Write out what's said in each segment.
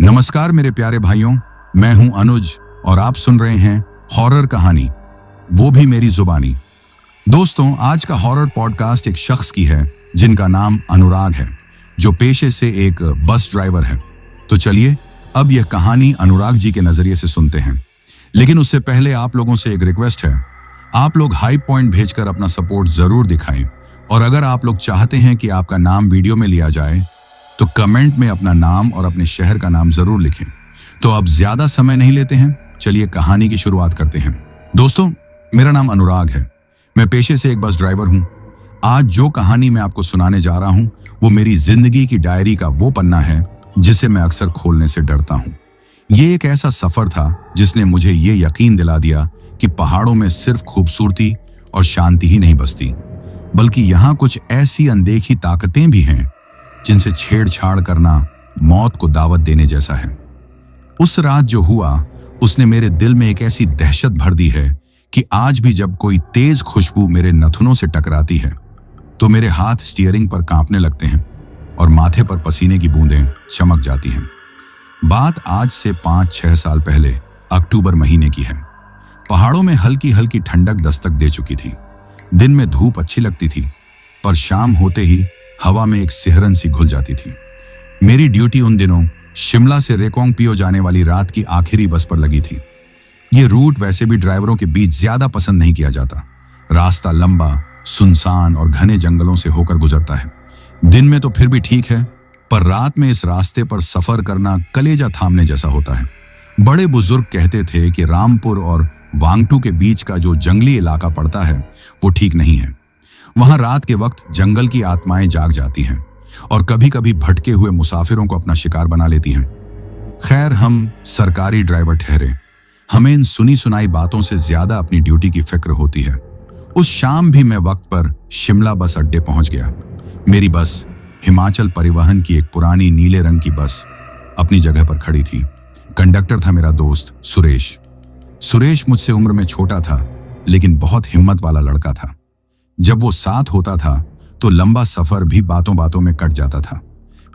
नमस्कार मेरे प्यारे भाइयों, मैं हूं अनुज और आप सुन रहे हैं हॉरर कहानी, वो भी मेरी जुबानी। दोस्तों, आज का हॉरर पॉडकास्ट एक शख्स की है जिनका नाम अनुराग है, जो पेशे से एक बस ड्राइवर है। तो चलिए अब यह कहानी अनुराग जी के नजरिए से सुनते हैं। लेकिन उससे पहले आप लोगों से एक रिक्वेस्ट है, आप लोग हाई पॉइंट भेजकर अपना सपोर्ट जरूर दिखाएं। और अगर आप लोग चाहते हैं कि आपका नाम वीडियो में लिया जाए तो कमेंट में अपना नाम और अपने शहर का नाम जरूर लिखें। तो अब ज्यादा समय नहीं लेते हैं, चलिए कहानी की शुरुआत करते हैं। दोस्तों, मेरा नाम अनुराग है, मैं पेशे से एक बस ड्राइवर हूं। आज जो कहानी मैं आपको सुनाने जा रहा हूं वो मेरी जिंदगी की डायरी का वो पन्ना है जिसे मैं अक्सर खोलने से डरता हूं। ये एक ऐसा सफर था जिसने मुझे ये यकीन दिला दिया कि पहाड़ों में सिर्फ खूबसूरती और शांति ही नहीं बसती, बल्कि यहाँ कुछ ऐसी अनदेखी ताकतें भी हैं जिनसे छेड़छाड़ करना मौत को दावत देने जैसा है। उस रात जो हुआ उसने मेरे दिल में एक ऐसी दहशत भर दी है कि आज भी जब कोई तेज खुशबू मेरे नथुनों से टकराती है तो मेरे हाथ स्टीयरिंग पर कांपने लगते हैं और माथे पर पसीने की बूंदें चमक जाती हैं। बात आज से 5-6 साल पहले अक्टूबर महीने की है। पहाड़ों में हल्की हल्की ठंडक दस्तक दे चुकी थी। दिन में धूप अच्छी लगती थी, पर शाम होते ही हवा में एक सिहरन सी घुल जाती थी। मेरी ड्यूटी उन दिनों शिमला से रेकोंगपियो जाने वाली रात की आखिरी बस पर लगी थी। ये रूट वैसे भी ड्राइवरों के बीच ज्यादा पसंद नहीं किया जाता। रास्ता लंबा, सुनसान और घने जंगलों से होकर गुजरता है। दिन में तो फिर भी ठीक है, पर रात में इस रास्ते पर सफर करना कलेजा थामने जैसा होता है। बड़े बुजुर्ग कहते थे कि रामपुर और वांगटू के बीच का जो जंगली इलाका पड़ता है वो ठीक नहीं है। वहां रात के वक्त जंगल की आत्माएं जाग जाती हैं और कभी कभी भटके हुए मुसाफिरों को अपना शिकार बना लेती हैं। खैर, हम सरकारी ड्राइवर ठहरे, हमें इन सुनी सुनाई बातों से ज्यादा अपनी ड्यूटी की फिक्र होती है। उस शाम भी मैं वक्त पर शिमला बस अड्डे पहुंच गया। मेरी बस हिमाचल परिवहन की एक पुरानी नीले रंग की बस अपनी जगह पर खड़ी थी। कंडक्टर था मेरा दोस्त सुरेश। सुरेश मुझसे उम्र में छोटा था, लेकिन बहुत हिम्मत वाला लड़का था। जब वो साथ होता था तो लंबा सफर भी बातों बातों में कट जाता था।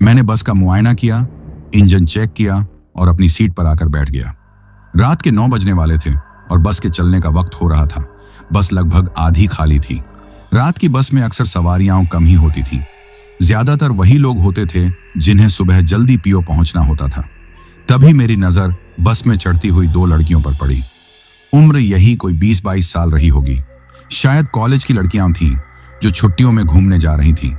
मैंने बस का मुआयना किया, इंजन चेक किया और अपनी सीट पर आकर बैठ गया। रात के 9 बजने वाले थे और बस के चलने का वक्त हो रहा था। बस लगभग आधी खाली थी। रात की बस में अक्सर सवारियां कम ही होती थी। ज्यादातर वही लोग होते थे जिन्हें सुबह जल्दी पीओ पहुंचना होता था। तभी मेरी नजर बस में चढ़ती हुई 2 लड़कियों पर पड़ी। उम्र यही कोई 20-22 साल रही होगी। शायद कॉलेज की लड़कियां थीं जो छुट्टियों में घूमने जा रही थीं।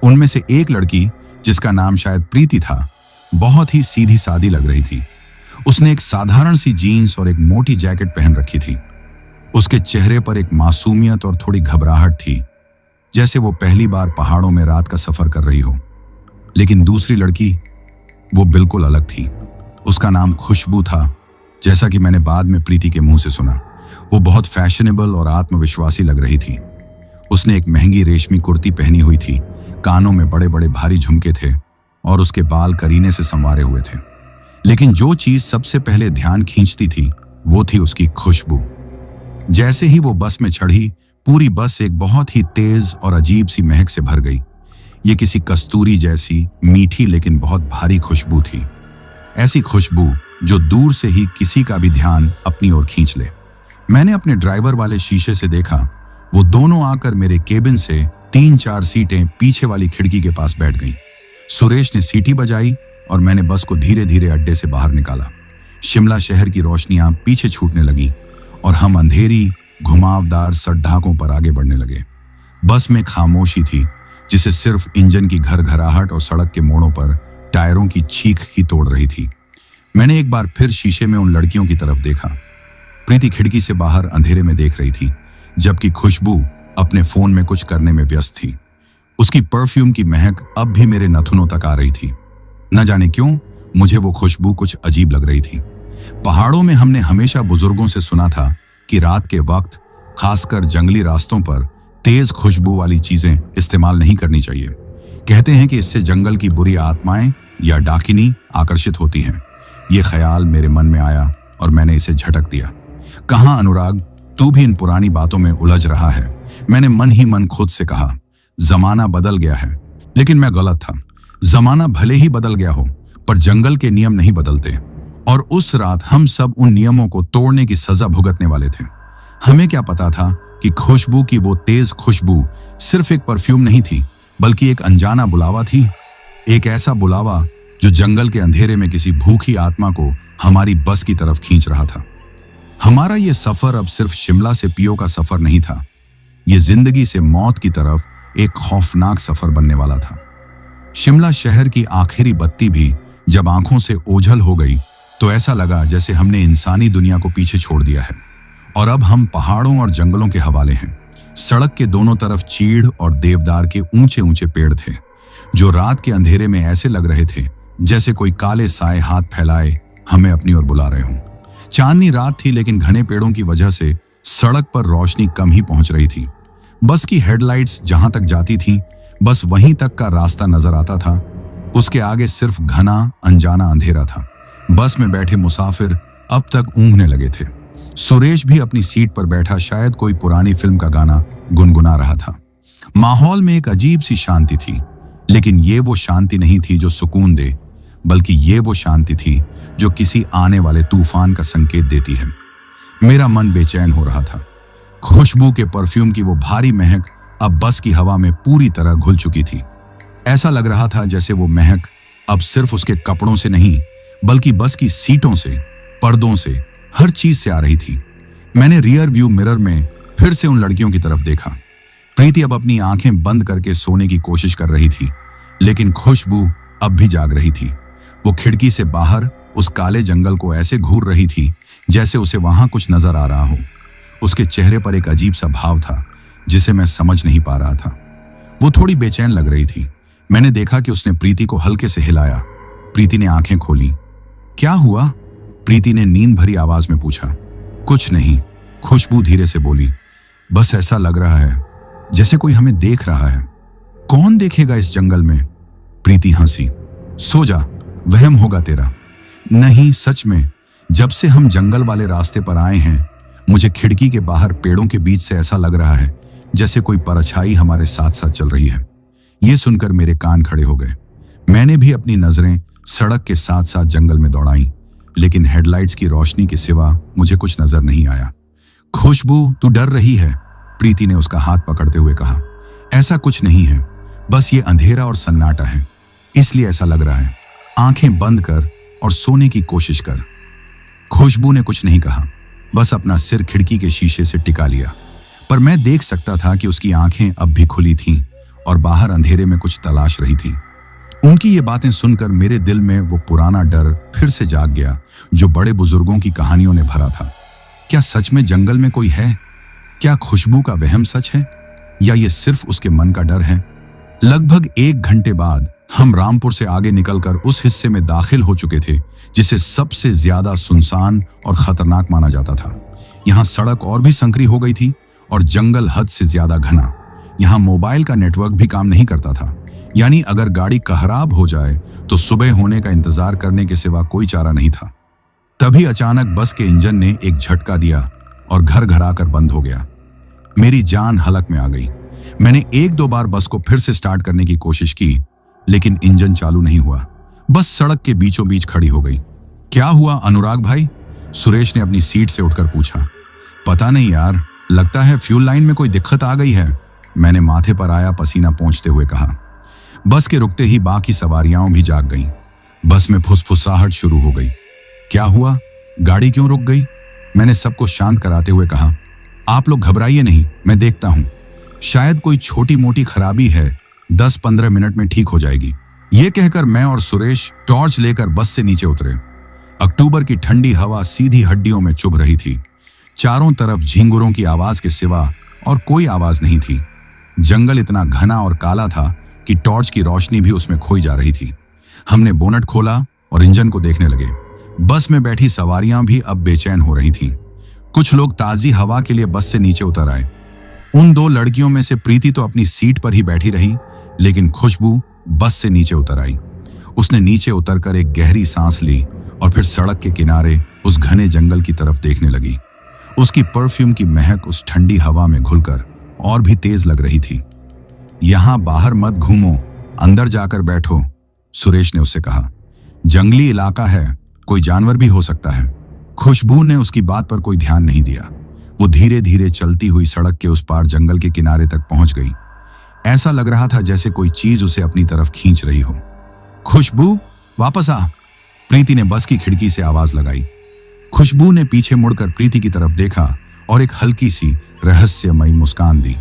उनमें से एक लड़की, जिसका नाम शायद प्रीति था, बहुत ही सीधी सादी लग रही थी। उसने एक साधारण सी जीन्स और एक मोटी जैकेट पहन रखी थी। उसके चेहरे पर एक मासूमियत और थोड़ी घबराहट थी, जैसे वो पहली बार पहाड़ों में रात का सफर कर रही हो। लेकिन दूसरी लड़की, वो बिल्कुल अलग थी। उसका नाम खुशबू था, जैसा कि मैंने बाद में प्रीति के मुंह से सुना। वो बहुत फैशनेबल और आत्मविश्वासी लग रही थी। उसने एक महंगी रेशमी कुर्ती पहनी हुई थी, कानों में बड़े बड़े भारी झुमके थे और उसके बाल करीने से संवारे हुए थे। लेकिन जो चीज सबसे पहले ध्यान खींचती थी वो थी उसकी खुशबू। जैसे ही वो बस में चढ़ी, पूरी बस एक बहुत ही तेज और अजीब सी महक से भर गई। ये किसी कस्तूरी जैसी मीठी लेकिन बहुत भारी खुशबू थी। ऐसी खुशबू जो दूर से ही किसी का भी ध्यान अपनी ओर खींच ले। मैंने अपने ड्राइवर वाले शीशे से देखा, वो दोनों आकर मेरे केबिन से 3-4 सीटें पीछे वाली खिड़की के पास बैठ गईं। सुरेश ने सीटी बजाई और मैंने बस को धीरे धीरे अड्डे से बाहर निकाला। शिमला शहर की रोशनियां पीछे छूटने लगी और हम अंधेरी घुमावदार सड़कों पर आगे बढ़ने लगे। बस में खामोशी थी, जिसे सिर्फ इंजन की घरघराहट और सड़क के मोड़ों पर टायरों की चीख ही तोड़ रही थी। मैंने एक बार फिर शीशे में उन लड़कियों की तरफ देखा। प्रीति खिड़की से बाहर अंधेरे में देख रही थी, जबकि खुशबू अपने फोन में कुछ करने में व्यस्त थी। उसकी परफ्यूम की महक अब भी मेरे नथुनों तक आ रही थी। न जाने क्यों मुझे वो खुशबू कुछ अजीब लग रही थी। पहाड़ों में हमने हमेशा बुजुर्गों से सुना था कि रात के वक्त, खासकर जंगली रास्तों पर, तेज खुशबू वाली चीजें इस्तेमाल नहीं करनी चाहिए। कहते हैं कि इससे जंगल की बुरी आत्माएं या डाकिनी आकर्षित होती हैं। ये ख्याल मेरे मन में आया और मैंने इसे झटक दिया। कहाँ अनुराग, तू भी इन पुरानी बातों में उलझ रहा है। मैंने मन ही मन खुद से कहा। जमाना बदल गया है। लेकिन मैं गलत था। जमाना भले ही बदल गया हो, पर जंगल के नियम नहीं बदलते और उस रात हम सब उन नियमों को तोड़ने की सजा भुगतने वाले थे। हमें क्या पता था कि खुशबू की वो तेज खुशबू सिर्फ एक परफ्यूम नहीं थी, बल्कि एक अनजाना बुलावा थी। एक ऐसा बुलावा जो जंगल के अंधेरे में किसी भूखी आत्मा को हमारी बस की तरफ खींच रहा था। हमारा ये सफर अब सिर्फ शिमला से पियो का सफर नहीं था, ये जिंदगी से मौत की तरफ एक खौफनाक सफर बनने वाला था। शिमला शहर की आखिरी बत्ती भी जब आंखों से ओझल हो गई तो ऐसा लगा जैसे हमने इंसानी दुनिया को पीछे छोड़ दिया है और अब हम पहाड़ों और जंगलों के हवाले हैं। सड़क के दोनों तरफ चीड़ और देवदार के ऊंचे ऊंचे पेड़ थे जो रात के अंधेरे में ऐसे लग रहे थे जैसे कोई काले साए हाथ फैलाए हमें अपनी ओर बुला रहे हों। चांदनी रात थी, लेकिन घने पेड़ों की वजह से सड़क पर रोशनी कम ही पहुंच रही थी। बस की हेडलाइट्स जहां तक जाती थीं, बस वहीं तक का रास्ता नजर आता था। उसके आगे सिर्फ घना अनजाना अंधेरा था। बस में बैठे मुसाफिर अब तक ऊँघने लगे थे। सुरेश भी अपनी सीट पर बैठा शायद कोई पुरानी फिल्म का गाना गुनगुना रहा था। माहौल में एक अजीब सी शांति थी, लेकिन ये वो शांति नहीं थी जो सुकून दे, बल्कि ये वो शांति थी जो किसी आने वाले तूफान का संकेत देती है। मेरा मन बेचैन हो रहा था। खुशबू के परफ्यूम की वो भारी महक अब बस की हवा में पूरी तरह घुल चुकी थी। ऐसा लग रहा था जैसे वो महक अब सिर्फ उसके कपड़ों से नहीं, बल्कि बस की सीटों से, पर्दों से, हर चीज से आ रही थी। मैंने रियर व्यू मिरर में फिर से उन लड़कियों की तरफ देखा। प्रीति अब अपनी आंखें बंद करके सोने की कोशिश कर रही थी, लेकिन खुशबू अब भी जाग रही थी। वो खिड़की से बाहर उस काले जंगल को ऐसे घूर रही थी जैसे उसे वहां कुछ नजर आ रहा हो। उसके चेहरे पर एक अजीब सा भाव था जिसे मैं समझ नहीं पा रहा था। वो थोड़ी बेचैन लग रही थी। मैंने देखा कि उसने प्रीति को हल्के से हिलाया। प्रीति ने आंखें खोली। क्या हुआ? प्रीति ने नींद भरी आवाज में पूछा। कुछ नहीं, खुशबू धीरे से बोली। बस ऐसा लग रहा है जैसे कोई हमें देख रहा है। कौन देखेगा इस जंगल में? प्रीति हंसी। सो जा, वहम होगा तेरा। नहीं, सच में, जब से हम जंगल वाले रास्ते पर आए हैं मुझे खिड़की के बाहर पेड़ों के बीच से ऐसा लग रहा है जैसे कोई परछाई हमारे साथ साथ चल रही है। ये सुनकर मेरे कान खड़े हो गए। मैंने भी अपनी नजरें सड़क के साथ साथ जंगल में दौड़ाई, लेकिन हेडलाइट्स की रोशनी के सिवा मुझे कुछ नजर नहीं आया। खुशबू, तू डर रही है? प्रीति ने उसका हाथ पकड़ते हुए कहा। ऐसा कुछ नहीं है, बस ये अंधेरा और सन्नाटा है, इसलिए ऐसा लग रहा है। आंखें बंद कर और सोने की कोशिश कर। खुशबू ने कुछ नहीं कहा, बस अपना सिर खिड़की के शीशे से टिका लिया। पर मैं देख सकता था कि उसकी आंखें अब भी खुली थीं और बाहर अंधेरे में कुछ तलाश रही थी। उनकी ये बातें सुनकर मेरे दिल में वो पुराना डर फिर से जाग गया जो बड़े बुजुर्गों की कहानियों ने भरा था। क्या सच में जंगल में कोई है? क्या खुशबू का वहम सच है या ये सिर्फ उसके मन का डर है? लगभग 1 घंटे बाद हम रामपुर से आगे निकलकर उस हिस्से में दाखिल हो चुके थे जिसे सबसे ज्यादा सुनसान और खतरनाक माना जाता था। यहाँ सड़क और भी संकरी हो गई थी और जंगल हद से ज्यादा घना। यहाँ मोबाइल का नेटवर्क भी काम नहीं करता था, यानी अगर गाड़ी खराब हो जाए तो सुबह होने का इंतजार करने के सिवा कोई चारा नहीं था। तभी अचानक बस के इंजन ने एक झटका दिया और घर घर आकर बंद हो गया। मेरी जान हलक में आ गई। मैंने 1-2 बार बस को फिर से स्टार्ट करने की कोशिश की, लेकिन इंजन चालू नहीं हुआ। बस सड़क के बीचों बीच खड़ी हो गई। क्या हुआ अनुराग भाई? सुरेश ने अपनी सीट से उठकर पूछा। पता नहीं यार, लगता है फ्यूल लाइन में कोई दिक्कत आ गई है, मैंने माथे पर आया पसीना पोंछते हुए कहा। बस के रुकते ही बाकी सवारियां भी जाग गईं। बस में फुसफुसाहट शुरू हो गई। क्या हुआ? गाड़ी क्यों रुक गई? मैंने सबको शांत कराते हुए कहा। आप लोग घबराइए नहीं, मैं देखता हूं। शायद कोई छोटी मोटी खराबी है, 10-15 मिनट में ठीक हो जाएगी। ये कहकर मैं और सुरेश टॉर्च लेकर बस से नीचे उतरे। अक्टूबर की ठंडी हवा सीधी हड्डियों में चुभ रही थी। चारों तरफ झींगुरों की आवाज के सिवा और कोई आवाज नहीं थी। जंगल इतना घना और काला था कि टॉर्च की रोशनी भी उसमें खोई जा रही थी। हमने बोनट खोला और इंजन को देखने लगे। बस में बैठी सवारियां भी अब बेचैन हो रही थीं। कुछ लोग ताजी हवा के लिए बस से नीचे उतर आए। उन 2 लड़कियों में से प्रीति तो अपनी सीट पर ही बैठी रही, लेकिन खुशबू बस से नीचे उतर आई। उसने नीचे उतरकर एक गहरी सांस ली और फिर सड़क के किनारे उस घने जंगल की तरफ देखने लगी। उसकी परफ्यूम की महक उस ठंडी हवा में घुलकर और भी तेज लग रही थी। यहां बाहर मत घूमो, अंदर जाकर बैठो, सुरेश ने उससे कहा। जंगली इलाका है, कोई जानवर भी हो सकता है। खुशबू ने उसकी बात पर कोई ध्यान नहीं दिया। वो धीरे धीरे चलती हुई सड़क के उस पार जंगल के किनारे तक पहुंच गई। ऐसा लग रहा था जैसे कोई चीज उसे अपनी तरफ खींच रही हो। खुशबू, वापस आ, प्रीति ने बस की खिड़की से आवाज लगाई। खुशबू ने पीछे मुड़कर प्रीति की तरफ देखा और एक हल्की सी रहस्यमयी मुस्कान दी।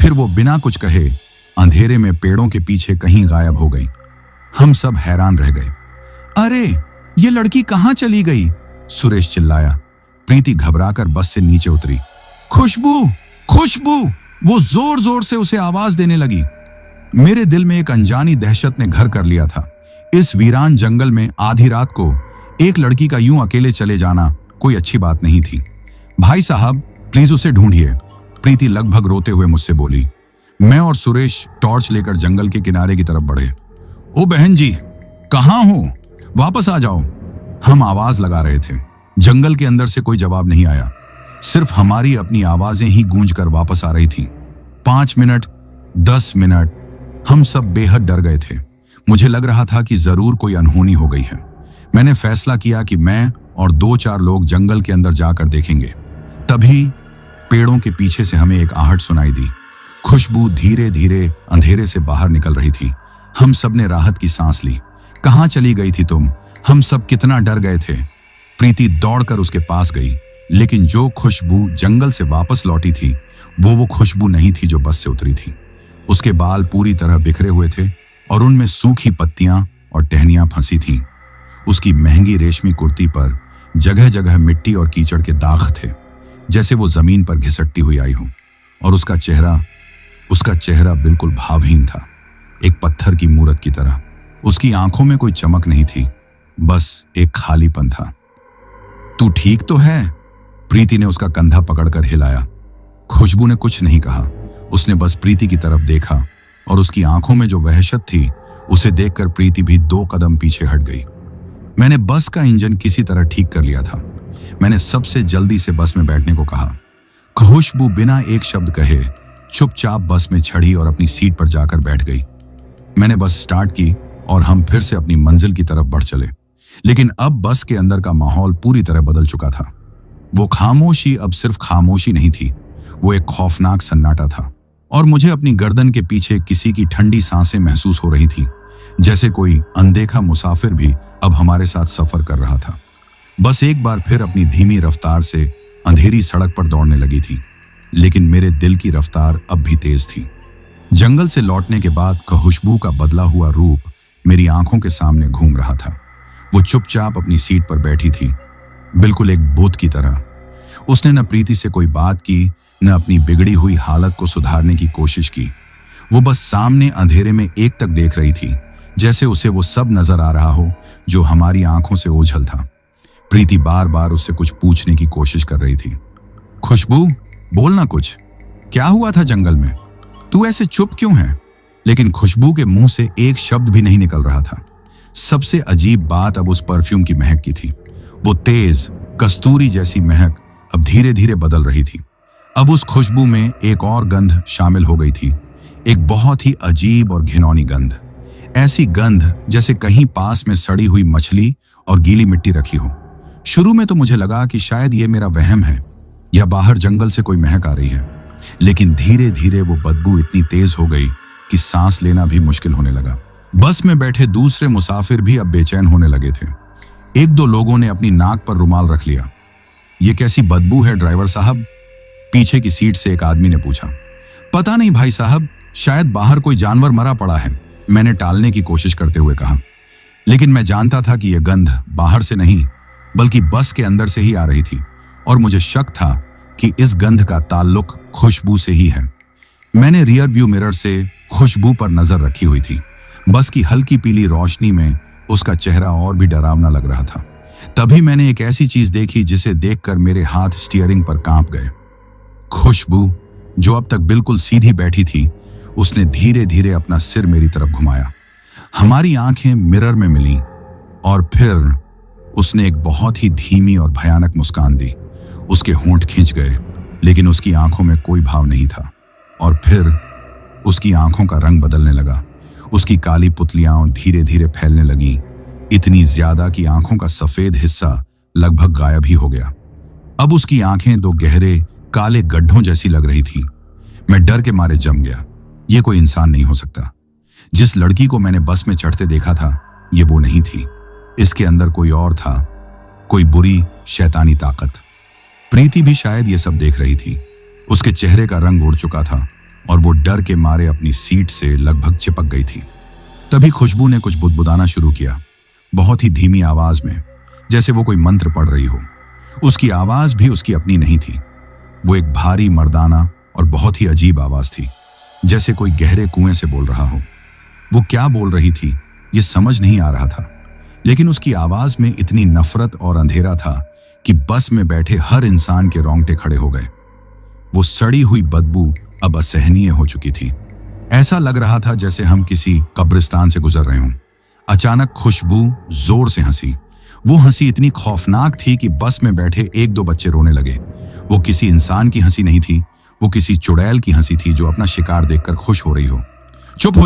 फिर वो बिना कुछ कहे अंधेरे में पेड़ों के पीछे कहीं गायब हो गई। हम सब हैरान रह गए। अरे, ये लड़की कहां चली गई? सुरेश चिल्लाया। प्रीति घबराकर बस से नीचे उतरी। खुशबू, खुशबू, वो जोर जोर से उसे आवाज देने लगी। मेरे दिल में एक अनजानी दहशत ने घर कर लिया था। इस वीरान जंगल में आधी रात को एक लड़की का यूं अकेले चले जाना कोई अच्छी बात नहीं थी। भाई साहब, प्लीज उसे ढूंढिए, प्रीति लगभग रोते हुए मुझसे बोली। मैं और सुरेश टॉर्च लेकर जंगल के किनारे की तरफ बढ़े। ओ बहन जी, कहां हो? वापस आ जाओ, हम आवाज लगा रहे थे। जंगल के अंदर से कोई जवाब नहीं आया, सिर्फ हमारी अपनी आवाजें ही गूंज कर वापस आ रही थीं। 5 मिनट, 10 मिनट, हम सब बेहद डर गए थे। मुझे लग रहा था कि जरूर कोई अनहोनी हो गई है। मैंने फैसला किया कि मैं और 2-4 लोग जंगल के अंदर जाकर देखेंगे। तभी पेड़ों के पीछे से हमें एक आहट सुनाई दी। खुशबू धीरे धीरे अंधेरे से बाहर निकल रही थी। हम सब ने राहत की सांस ली। कहां चली गई थी तुम? हम सब कितना डर गए थे। प्रीति दौड़कर उसके पास गई, लेकिन जो खुशबू जंगल से वापस लौटी थी वो खुशबू नहीं थी जो बस से उतरी थी। उसके बाल पूरी तरह बिखरे हुए थे और उनमें सूखी पत्तियां और टहनियां फंसी थीं। उसकी महंगी रेशमी कुर्ती पर जगह जगह मिट्टी और कीचड़ के दाग थे, जैसे वो जमीन पर घिसटती हुई आई हो। और उसका चेहरा बिल्कुल भावहीन था, एक पत्थर की मूरत की तरह। उसकी आंखों में कोई चमक नहीं थी, बस एक खालीपन था। तू ठीक तो है? प्रीति ने उसका कंधा पकड़कर हिलाया। खुशबू ने कुछ नहीं कहा। उसने बस प्रीति की तरफ देखा और उसकी आंखों में जो वहशत थी उसे देखकर प्रीति भी 2 कदम पीछे हट गई। मैंने बस का इंजन किसी तरह ठीक कर लिया था। मैंने सबसे जल्दी से बस में बैठने को कहा। खुशबू बिना एक शब्द कहे चुपचाप बस में चढ़ी और अपनी सीट पर जाकर बैठ गई। मैंने बस स्टार्ट की और हम फिर से अपनी मंजिल की तरफ बढ़ चले। लेकिन अब बस के अंदर का माहौल पूरी तरह बदल चुका था। वो खामोशी अब सिर्फ खामोशी नहीं थी, वो एक खौफनाक सन्नाटा था। और मुझे अपनी गर्दन के पीछे किसी की ठंडी सांसें महसूस हो रही थी, जैसे कोई अनदेखा मुसाफिर भी अब हमारे साथ सफर कर रहा था। बस एक बार फिर अपनी धीमी रफ्तार से अंधेरी सड़क पर दौड़ने लगी थी, लेकिन मेरे दिल की रफ्तार अब भी तेज थी। जंगल से लौटने के बाद खुशबू का बदला हुआ रूप मेरी आंखों के सामने घूम रहा था। वो चुपचाप अपनी सीट पर बैठी थी, बिल्कुल एक भूत की तरह। उसने न प्रीति से कोई बात की, न अपनी बिगड़ी हुई हालत को सुधारने की कोशिश की। वो बस सामने अंधेरे में एक तक देख रही थी, जैसे उसे वो सब नजर आ रहा हो जो हमारी आंखों से ओझल था। प्रीति बार बार उससे कुछ पूछने की कोशिश कर रही थी। खुशबू, बोलना कुछ, क्या हुआ था जंगल में? तू ऐसे चुप क्यों है? लेकिन खुशबू के मुंह से एक शब्द भी नहीं निकल रहा था। सबसे अजीब बात अब उस परफ्यूम की महक की थी। वो तेज कस्तूरी जैसी महक अब धीरे धीरे बदल रही थी। अब उस खुशबू में एक और गंध शामिल हो गई थी, एक बहुत ही अजीब और घिनौनी गंध। ऐसी गंध जैसे कहीं पास में सड़ी हुई मछली और गीली मिट्टी रखी हो। शुरू में तो मुझे लगा कि शायद ये मेरा वहम है या बाहर जंगल से कोई महक आ रही है, लेकिन धीरे धीरे वो बदबू इतनी तेज हो गई कि सांस लेना भी मुश्किल होने लगा। बस में बैठे दूसरे मुसाफिर भी अब बेचैन होने लगे थे। 1-2 लोगों ने अपनी नाक पर रुमाल रख लिया। ये कैसी बदबू है ड्राइवर साहब? पीछे की सीट से एक आदमी ने पूछा। पता नहीं भाई साहब, शायद बाहर कोई जानवर मरा पड़ा है, मैंने टालने की कोशिश करते हुए कहा। लेकिन मैं जानता था कि यह गंध बाहर से नहीं बल्कि बस के अंदर से ही आ रही थी, और मुझे शक था कि इस गंध का ताल्लुक खुशबू से ही है। मैंने रियर व्यू मिरर से खुशबू पर नजर रखी हुई थी। बस की हल्की पीली रोशनी में उसका चेहरा और भी डरावना लग रहा था। तभी मैंने एक ऐसी चीज देखी जिसे देखकर मेरे हाथ स्टीयरिंग पर कांप गए। खुशबू, जो अब तक बिल्कुल सीधी बैठी थी, उसने धीरे धीरे अपना सिर मेरी तरफ घुमाया। हमारी आंखें मिरर में मिलीं और फिर उसने एक बहुत ही धीमी और भयानक मुस्कान दी। उसके होंठ खिंच गए, लेकिन उसकी आंखों में कोई भाव नहीं था। और फिर उसकी आंखों का रंग बदलने लगा। उसकी काली पुतलियां धीरे धीरे फैलने लगीं, इतनी ज्यादा कि आंखों का सफेद हिस्सा लगभग गायब ही हो गया। अब उसकी आंखें दो गहरे काले गड्ढों जैसी लग रही थीं। मैं डर के मारे जम गया। ये कोई इंसान नहीं हो सकता। जिस लड़की को मैंने बस में चढ़ते देखा था, ये वो नहीं थी। इसके अंदर कोई और था, कोई बुरी शैतानी ताकत। प्रीति भी शायद ये सब देख रही थी। उसके चेहरे का रंग उड़ चुका था और वो डर के मारे अपनी सीट से लगभग चिपक गई थी। तभी खुशबू ने कुछ बुदबुदाना शुरू किया, बहुत ही धीमी आवाज में, जैसे वो कोई मंत्र पढ़ रही हो। उसकी आवाज भी उसकी अपनी नहीं थी। वो एक भारी मर्दाना और बहुत ही अजीब आवाज थी, जैसे कोई गहरे कुएं से बोल रहा हो। वो क्या बोल रही थी ये समझ नहीं आ रहा था, लेकिन उसकी आवाज में इतनी नफरत और अंधेरा था कि बस में बैठे हर इंसान के रोंगटे खड़े हो गए। वो सड़ी हुई बदबू अब असहनीय हो चुकी थी। ऐसा लग रहा था जैसे हम किसी कब्रिस्तान से गुजर रहे हों। अचानक खुशबू जोर से हंसी। वो हंसी इतनी खौफनाक थी कि बस में बैठे एक दो बच्चे रोने लगे। वो किसी इंसान की हंसी नहीं थी, वो किसी चुड़ैल की हंसी थी जो अपना शिकार देखकर खुश हो रही हो। चुप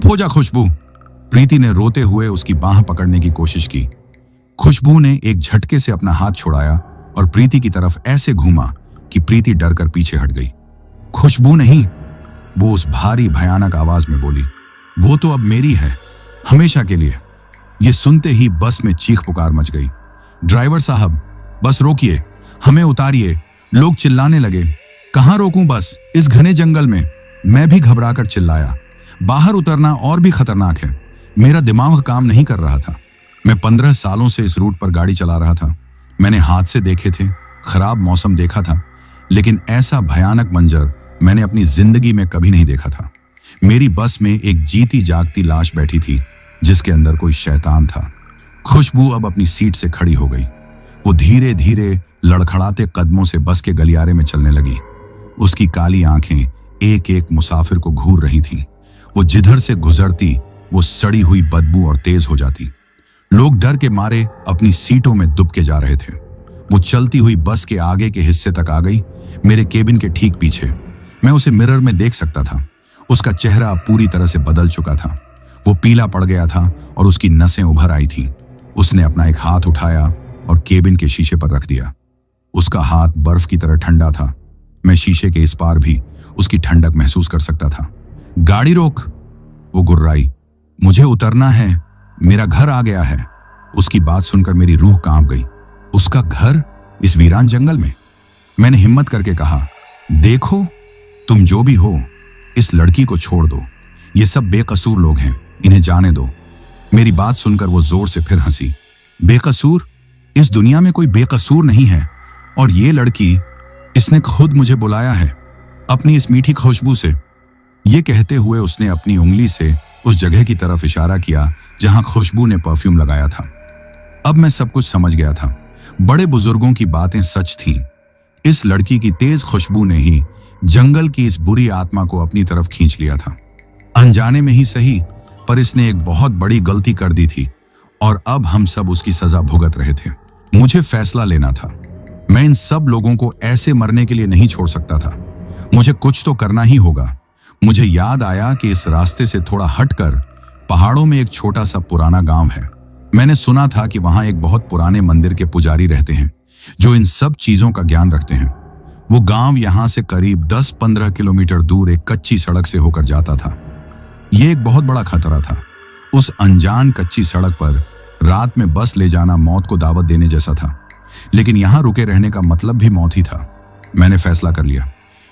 हो जा खुशबू, प्रीति ने रोते हुए उसकी बाह पकड़ने की कोशिश की। खुशबू ने एक झटके से अपना हाथ छुड़ाया और प्रीति की तरफ ऐसे घूमा कि प्रीति डरकर पीछे हट गई। खुशबू नहीं, वो उस भारी भयानक आवाज में बोली, वो तो अब मेरी है, हमेशा के लिए। ये सुनते ही बस में चीख पुकार मच गई। ड्राइवर साहब, बस रोकिए, हमें उतारिए। लोग चिल्लाने लगे। कहां रोकूं बस, इस घने जंगल में? मैं भी घबराकर चिल्लाया। बाहर उतरना और भी खतरनाक है। मेरा दिमाग काम नहीं कर रहा था। मैं 15 सालों से इस रूट पर गाड़ी चला रहा था। मैंने हादसे देखे थे, खराब मौसम देखा था, लेकिन ऐसा भयानक मंजर मैंने अपनी जिंदगी में कभी नहीं देखा था। मेरी बस में एक जीती जागती लाश बैठी थी, जिसके अंदर कोई शैतान था। खुशबू अब अपनी सीट से खड़ी हो गई। वो धीरे धीरे लड़खड़ाते कदमों से बस के गलियारे में चलने लगी। उसकी काली आंखें एक एक मुसाफिर को घूर रही थीं। वो जिधर से गुजरती वो सड़ी हुई बदबू और तेज हो जाती। लोग डर के मारे अपनी सीटों में दुबके जा रहे थे। वो चलती हुई बस के आगे के हिस्से तक आ गई, मेरे केबिन के ठीक पीछे। मैं उसे मिरर में देख सकता था। उसका चेहरा पूरी तरह से बदल चुका था। वो पीला पड़ गया था और उसकी नसें उभर आई थीं। उसने अपना एक हाथ उठाया और केबिन के शीशे पर रख दिया। उसका हाथ बर्फ की तरह ठंडा था। मैं शीशे के इस पार भी उसकी ठंडक महसूस कर सकता था। गाड़ी रोक, वो गुर्राई। मुझे उतरना है, मेरा घर आ गया है। उसकी बात सुनकर मेरी रूह कांप गई। उसका घर इस वीरान जंगल में? मैंने हिम्मत करके कहा, देखो, तुम जो भी हो, इस लड़की को छोड़ दो। ये सब बेकसूर लोग हैं, इन्हें जाने दो। मेरी बात सुनकर वो जोर से फिर हंसी। बेकसूर? इस दुनिया में कोई बेकसूर नहीं है। और ये लड़की, इसने खुद मुझे बुलाया है अपनी इस मीठी खुशबू से। ये कहते हुए उसने अपनी उंगली से उस जगह की तरफ इशारा किया जहां खुशबू ने परफ्यूम लगाया था। अब मैं सब कुछ समझ गया था। बड़े बुजुर्गों की बातें सच थीं। इस लड़की की तेज खुशबू ने ही जंगल की इस बुरी आत्मा को अपनी तरफ खींच लिया था। अनजाने में ही सही, पर इसने एक बहुत बड़ी गलती कर दी थी और अब हम सब उसकी सजा भुगत रहे थे। मुझे फैसला लेना था। मैं इन सब लोगों को ऐसे मरने के लिए नहीं छोड़ सकता था। मुझे कुछ तो करना ही होगा। मुझे याद आया कि इस रास्ते से थोड़ा हटकर पहाड़ों में एक छोटा सा पुराना गांव है। मैंने सुना था कि वहां एक बहुत पुराने मंदिर के पुजारी रहते हैं जो इन सब चीजों का ज्ञान रखते हैं। वो गांव यहां से करीब 10-15 किलोमीटर दूर एक कच्ची सड़क से होकर जाता था। यह एक बहुत बड़ा खतरा था। उस अनजान कच्ची सड़क पर रात में बस ले जाना मौत को दावत देने जैसा था, लेकिन यहां रुके रहने का मतलब भी मौत ही था। मैंने फैसला कर लिया,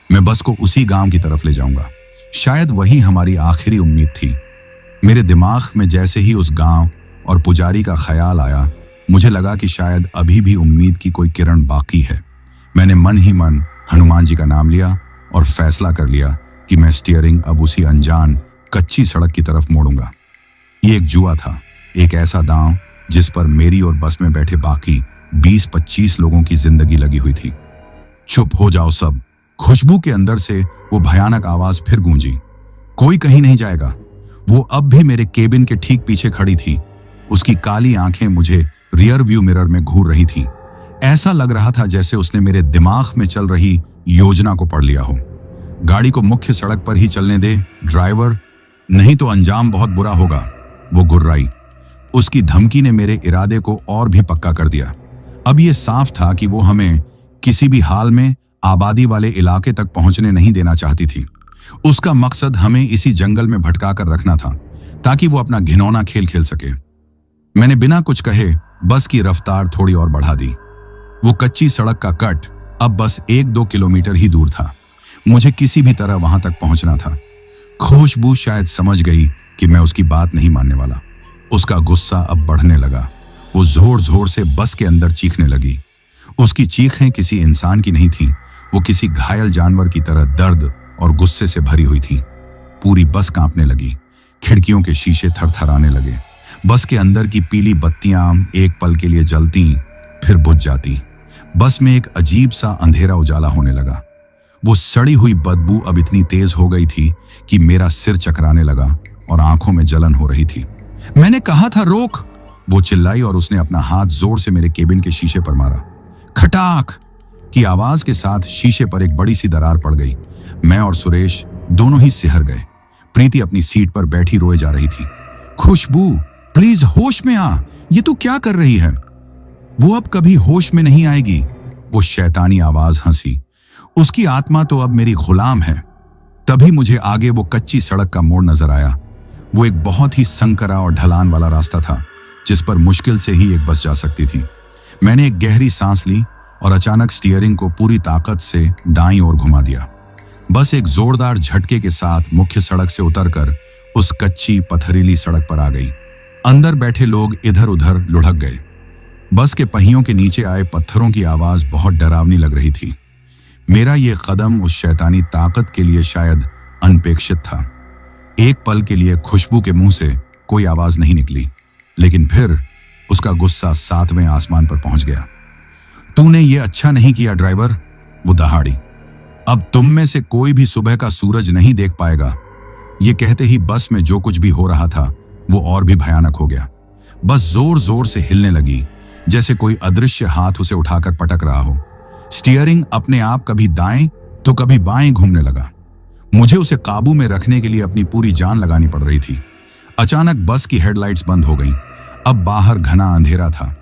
मैं बस को उसी गांव की तरफ ले जाऊंगा। शायद वही हमारी आखिरी उम्मीद थी। मेरे दिमाग में जैसे ही उस गांव और पुजारी का ख्याल आया, मुझे लगा कि शायद अभी भी उम्मीद की कोई किरण बाकी है। मैंने मन ही मन हनुमान जी का नाम लिया और फैसला कर लिया कि मैं स्टीयरिंग अब उसी अनजान कच्ची सड़क की तरफ मोड़ूंगा। ये एक जुआ था, एक ऐसा दांव जिस पर मेरी और बस में बैठे बाकी 20-25 लोगों की जिंदगी लगी हुई थी। चुप हो जाओ सब, खुशबू के अंदर से वो भयानक आवाज फिर गूंजी। कोई कहीं नहीं जाएगा। वो अब भी मेरे केबिन के ठीक पीछे खड़ी थी। उसकी काली आंखें मुझे रियर व्यू मिरर में घूर रही थीं। ऐसा लग रहा था जैसे उसने मेरे दिमाग में चल रही योजना को पढ़ लिया हो। गाड़ी को मुख्य सड़क पर ही चलने दे ड्राइवर, नहीं तो अंजाम बहुत बुरा होगा, वो गुर्राई। उसकी धमकी ने मेरे इरादे को और भी पक्का कर दिया। अब यह साफ था कि वो हमें किसी भी हाल में आबादी वाले इलाके तक पहुंचने नहीं देना चाहती थी। उसका मकसद हमें इसी जंगल में भटका कर रखना था ताकि वो अपना घिनौना खेल खेल सके। मैंने बिना कुछ कहे बस की रफ्तार थोड़ी और बढ़ा दी। वो कच्ची सड़क का कट अब बस 1-2 किलोमीटर ही दूर था। मुझे किसी भी तरह वहां तक पहुंचना था। खुशबू शायद समझ गई कि मैं उसकी बात नहीं मानने वाला। उसका गुस्सा अब बढ़ने लगा। वो जोर जोर से बस के अंदर चीखने लगी। उसकी चीखें किसी इंसान की नहीं थीं, वो किसी घायल जानवर की तरह दर्द और गुस्से से भरी हुई थी। पूरी बस कांपने लगी। खिड़कियों के शीशे थरथराने लगे। बस के अंदर की पीली बत्तियां एक पल के लिए जलती फिर बुझ जाती। बस में एक अजीब सा अंधेरा उजाला होने लगा। वो सड़ी हुई बदबू अब इतनी तेज हो गई थी कि मेरा सिर चकराने लगा और आंखों में जलन हो रही थी। मैंने कहा था रोक, वो चिल्लाई और उसने अपना हाथ जोर से मेरे केबिन के शीशे पर मारा। खटाक की आवाज के साथ शीशे पर एक बड़ी सी दरार पड़ गई। मैं और सुरेश दोनों ही सिहर गए। प्रीति अपनी सीट पर बैठी रोए जा रही थी। खुशबू प्लीज होश में आ, ये तू क्या कर रही है? वो अब कभी होश में नहीं आएगी, वो शैतानी आवाज हंसी। उसकी आत्मा तो अब मेरी गुलाम है। तभी मुझे आगे वो कच्ची सड़क का मोड़ नजर आया। वो एक बहुत ही संकरा और ढलान वाला रास्ता था जिस पर मुश्किल से ही एक बस जा सकती थी। मैंने एक गहरी सांस ली और अचानक स्टीयरिंग को पूरी ताकत से दाईं ओर घुमा दिया। बस एक जोरदार झटके के साथ मुख्य सड़क से उतरकर उस कच्ची पथरीली सड़क पर आ गई। अंदर बैठे लोग इधर उधर लुढ़क गए। बस के पहियों के नीचे आए पत्थरों की आवाज बहुत डरावनी लग रही थी। मेरा यह कदम उस शैतानी ताकत के लिए शायद अनपेक्षित था। एक पल के लिए खुशबू के मुंह से कोई आवाज नहीं निकली, लेकिन फिर उसका गुस्सा 7वें आसमान पर पहुंच गया। तूने ये अच्छा नहीं किया ड्राइवर, वो दहाड़ी। अब तुम में से कोई भी सुबह का सूरज नहीं देख पाएगा। ये कहते ही बस में जो कुछ भी हो रहा था वो और भी भयानक हो गया। बस जोर जोर से हिलने लगी, जैसे कोई अदृश्य हाथ उसे उठाकर पटक रहा हो। स्टीयरिंग अपने आप कभी दाएं तो कभी बाएं घूमने लगा। मुझे उसे काबू में रखने के लिए अपनी पूरी जान लगानी पड़ रही थी। अचानक बस की हेडलाइट्स बंद हो गईं। अब बाहर घना अंधेरा था।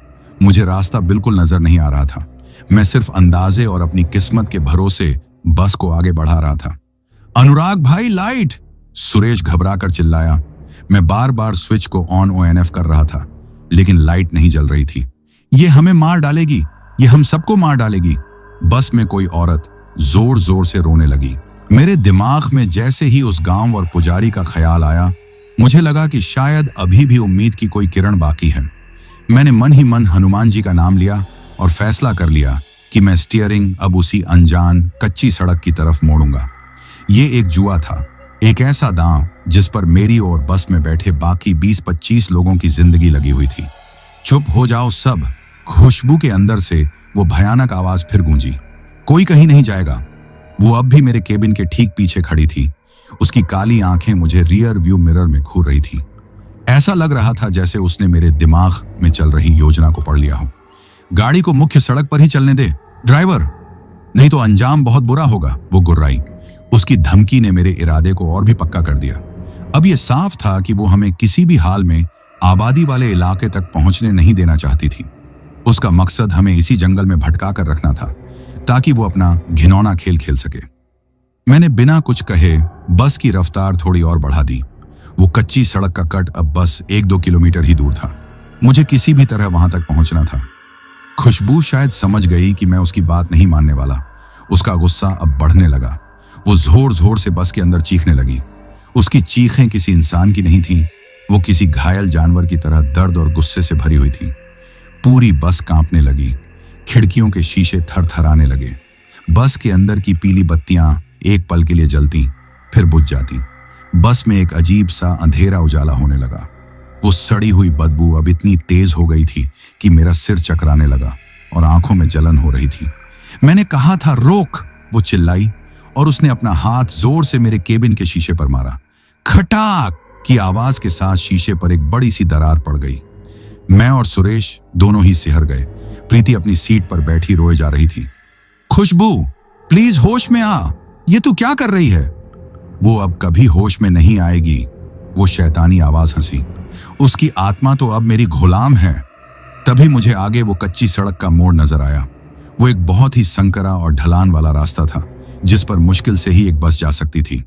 मुझे रास्ता बिल्कुल नजर नहीं आ रहा था। मैं सिर्फ अंदाजे और अपनी किस्मत के भरोसे बस को आगे बढ़ा रहा था। अनुराग भाई लाइट, सुरेश घबराकर चिल्लाया। मैं बार बार स्विच को ऑन ONF कर रहा था, लेकिन लाइट नहीं जल रही थी। ये हमें मार डालेगी, ये हम सबको मार डालेगी। बस में कोई औरत जोर जोर से रोने लगी। मेरे दिमाग में जैसे ही उस गांव और पुजारी का ख्याल आया, मुझे लगा कि शायद अभी भी उम्मीद की कोई किरण बाकी है। मैंने मन ही मन हनुमान जी का नाम लिया और फैसला कर लिया कि मैं स्टीयरिंग अब उसी अनजान कच्ची सड़क की तरफ मोड़ूंगा। ये एक जुआ था, एक ऐसा दांव जिस पर मेरी और बस में बैठे बाकी 20-25 लोगों की जिंदगी लगी हुई थी। चुप हो जाओ सब, खुशबू के अंदर से वो भयानक आवाज फिर गूंजी। कोई कहीं नहीं जाएगा। वो अब भी मेरे केबिन के ठीक पीछे खड़ी थी। उसकी काली आंखें मुझे रियर व्यू मिरर में घूर रही थी। ऐसा लग रहा था जैसे उसने मेरे दिमाग में चल रही योजना को पढ़ लिया हो। गाड़ी को मुख्य सड़क पर ही चलने दे ड्राइवर, नहीं तो अंजाम बहुत बुरा होगा, वो गुर्राई। उसकी धमकी ने मेरे इरादे को और भी पक्का कर दिया। अब यह साफ था कि वो हमें किसी भी हाल में आबादी वाले इलाके तक पहुंचने नहीं देना चाहती थी। उसका मकसद हमें इसी जंगल में भटका कर रखना था ताकि वो अपना घिनौना खेल खेल सके। मैंने बिना कुछ कहे बस की रफ्तार थोड़ी और बढ़ा दी। वो कच्ची सड़क का कट अब बस 1-2 किलोमीटर ही दूर था। मुझे किसी भी तरह वहां तक पहुंचना था। खुशबू शायद समझ गई कि मैं उसकी बात नहीं मानने वाला। उसका गुस्सा अब बढ़ने लगा। वो जोर जोर से बस के अंदर चीखने लगी। उसकी चीखें किसी इंसान की नहीं थीं, वो किसी घायल जानवर की तरह दर्द और गुस्से से भरी हुई थी। पूरी बस कांपने लगी। खिड़कियों के शीशे थरथराने लगे। बस के अंदर की पीली बत्तियां एक पल के लिए जलती फिर बुझ जाती। बस में एक अजीब सा अंधेरा उजाला होने लगा। वो सड़ी हुई बदबू अब इतनी तेज हो गई थी कि मेरा सिर चकराने लगा और आंखों में जलन हो रही थी। मैंने कहा था रोक, वो चिल्लाई और उसने अपना हाथ जोर से मेरे केबिन के शीशे पर मारा। खटाक की आवाज के साथ शीशे पर एक बड़ी सी दरार पड़ गई। मैं और सुरेश दोनों ही सिहर गए। प्रीति अपनी सीट पर बैठी रोए जा रही थी। खुशबू प्लीज होश में आ, ये तू क्या कर रही है? वो अब कभी होश में नहीं आएगी, वो शैतानी आवाज हंसी। उसकी आत्मा तो अब मेरी गुलाम है। तभी मुझे आगे वो कच्ची सड़क का मोड़ नजर आया। वो एक बहुत ही संकरा और ढलान वाला रास्ता था जिस पर मुश्किल से ही एक बस जा सकती थी।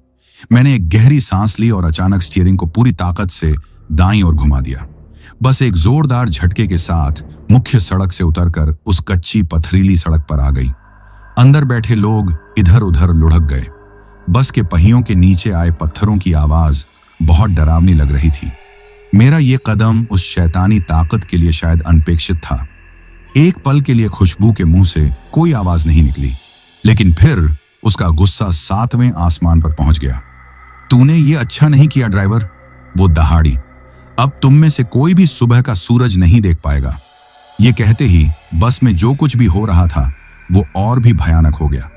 मैंने एक गहरी सांस ली और अचानक स्टीयरिंग को पूरी ताकत से दाईं ओर घुमा दिया। बस एक जोरदार झटके के साथ मुख्य सड़क से उतरकर उस कच्ची पथरीली सड़क पर आ गई। अंदर बैठे लोग इधर उधर लुढ़क गए। बस के पहियों के नीचे आए पत्थरों की आवाज बहुत डरावनी लग रही थी। मेरा ये कदम उस शैतानी ताकत के लिए शायद अनपेक्षित था। एक पल के लिए खुशबू के मुंह से कोई आवाज नहीं निकली, लेकिन फिर उसका गुस्सा 7वें आसमान पर पहुंच गया। तूने ये अच्छा नहीं किया ड्राइवर, वो दहाड़ी। अब तुम में से कोई भी सुबह का सूरज नहीं देख पाएगा। ये कहते ही बस में जो कुछ भी हो रहा था वो और भी भयानक हो गया।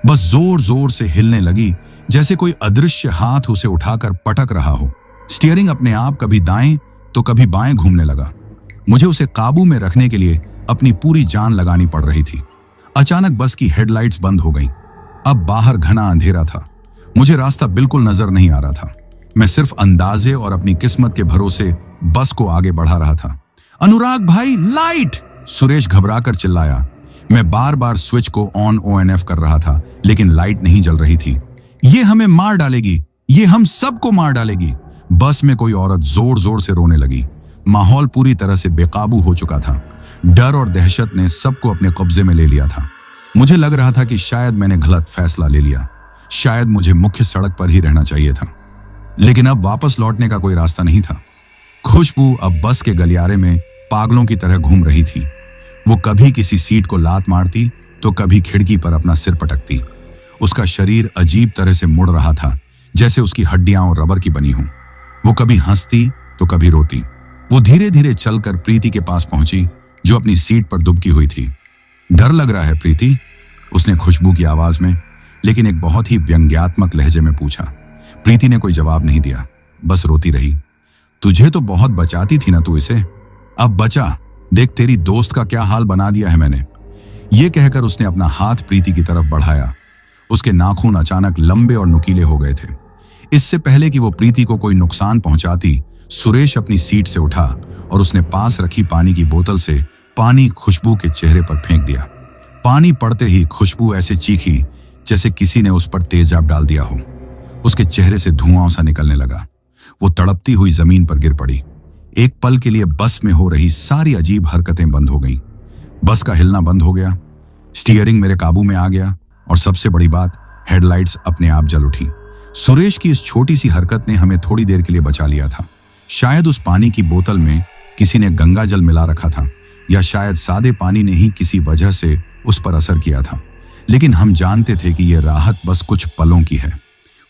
बस जोर जोर से हिलने लगी, जैसे कोई अदृश्य हाथ उसे उठाकर पटक रहा हो। स्टीयरिंग अपने आप कभी दाएं तो कभी बाएं घूमने लगा। मुझे उसे काबू में रखने के लिए अपनी पूरी जान लगानी पड़ रही थी। अचानक बस की हेडलाइट्स बंद हो गईं। अब बाहर घना अंधेरा था। मुझे रास्ता बिल्कुल नजर नहीं आ रहा था। मैं सिर्फ अंदाजे और अपनी किस्मत के भरोसे बस को आगे बढ़ा रहा था। अनुराग भाई, लाइट! सुरेश घबराकर चिल्लाया। मैं बार बार स्विच को ऑन ONF कर रहा था, लेकिन लाइट नहीं जल रही थी। ये हमें मार डालेगी, ये हम सबको मार डालेगी। बस में कोई औरत जोर जोर से रोने लगी। माहौल पूरी तरह से बेकाबू हो चुका था। डर और दहशत ने सबको अपने कब्जे में ले लिया था। मुझे लग रहा था कि शायद मैंने गलत फैसला ले लिया। शायद मुझे मुख्य सड़क पर ही रहना चाहिए था, लेकिन अब वापस लौटने का कोई रास्ता नहीं था। खुशबू अब बस के गलियारे में पागलों की तरह घूम रही थी। वो कभी किसी सीट को लात मारती तो कभी खिड़की पर अपना सिर पटकती। उसका शरीर अजीब तरह से मुड़ रहा था, जैसे उसकी हड्डियां और रबर की बनी हों। वो कभी हंसती तो कभी रोती। वो धीरे धीरे चलकर प्रीति के पास पहुंची, जो अपनी सीट पर दुबकी हुई थी। डर लग रहा है प्रीति? उसने खुशबू की आवाज में, लेकिन एक बहुत ही व्यंग्यात्मक लहजे में पूछा। प्रीति ने कोई जवाब नहीं दिया, बस रोती रही। तुझे तो बहुत बचाती थी ना तू इसे, अब बचा। देख तेरी दोस्त का क्या हाल बना दिया है मैंने। ये कहकर उसने अपना हाथ प्रीति की तरफ बढ़ाया। उसके नाखून अचानक लंबे और नुकीले हो गए थे। इससे पहले कि वो प्रीति को कोई नुकसान पहुंचाती, सुरेश अपनी सीट से उठा और उसने पास रखी पानी की बोतल से पानी खुशबू के चेहरे पर फेंक दिया। पानी पड़ते ही खुशबू ऐसे चीखी जैसे किसी ने उस पर तेजाब डाल दिया हो। उसके चेहरे से धुआं सा निकलने लगा। वो तड़पती हुई जमीन पर गिर पड़ी। एक पल के लिए बस में हो रही सारी अजीब हरकतें बंद हो गईं। बस का हिलना बंद हो गया, स्टीयरिंग मेरे काबू में आ गया और सबसे बड़ी बात, हेडलाइट्स अपने आप जल उठी। सुरेश की इस छोटी सी हरकत ने हमें थोड़ी देर के लिए बचा लिया था। शायद उस पानी की बोतल में किसी ने गंगा जल मिला रखा था, या शायद सादे पानी ने ही किसी वजह से उस पर असर किया था। लेकिन हम जानते थे कि यह राहत बस कुछ पलों की है।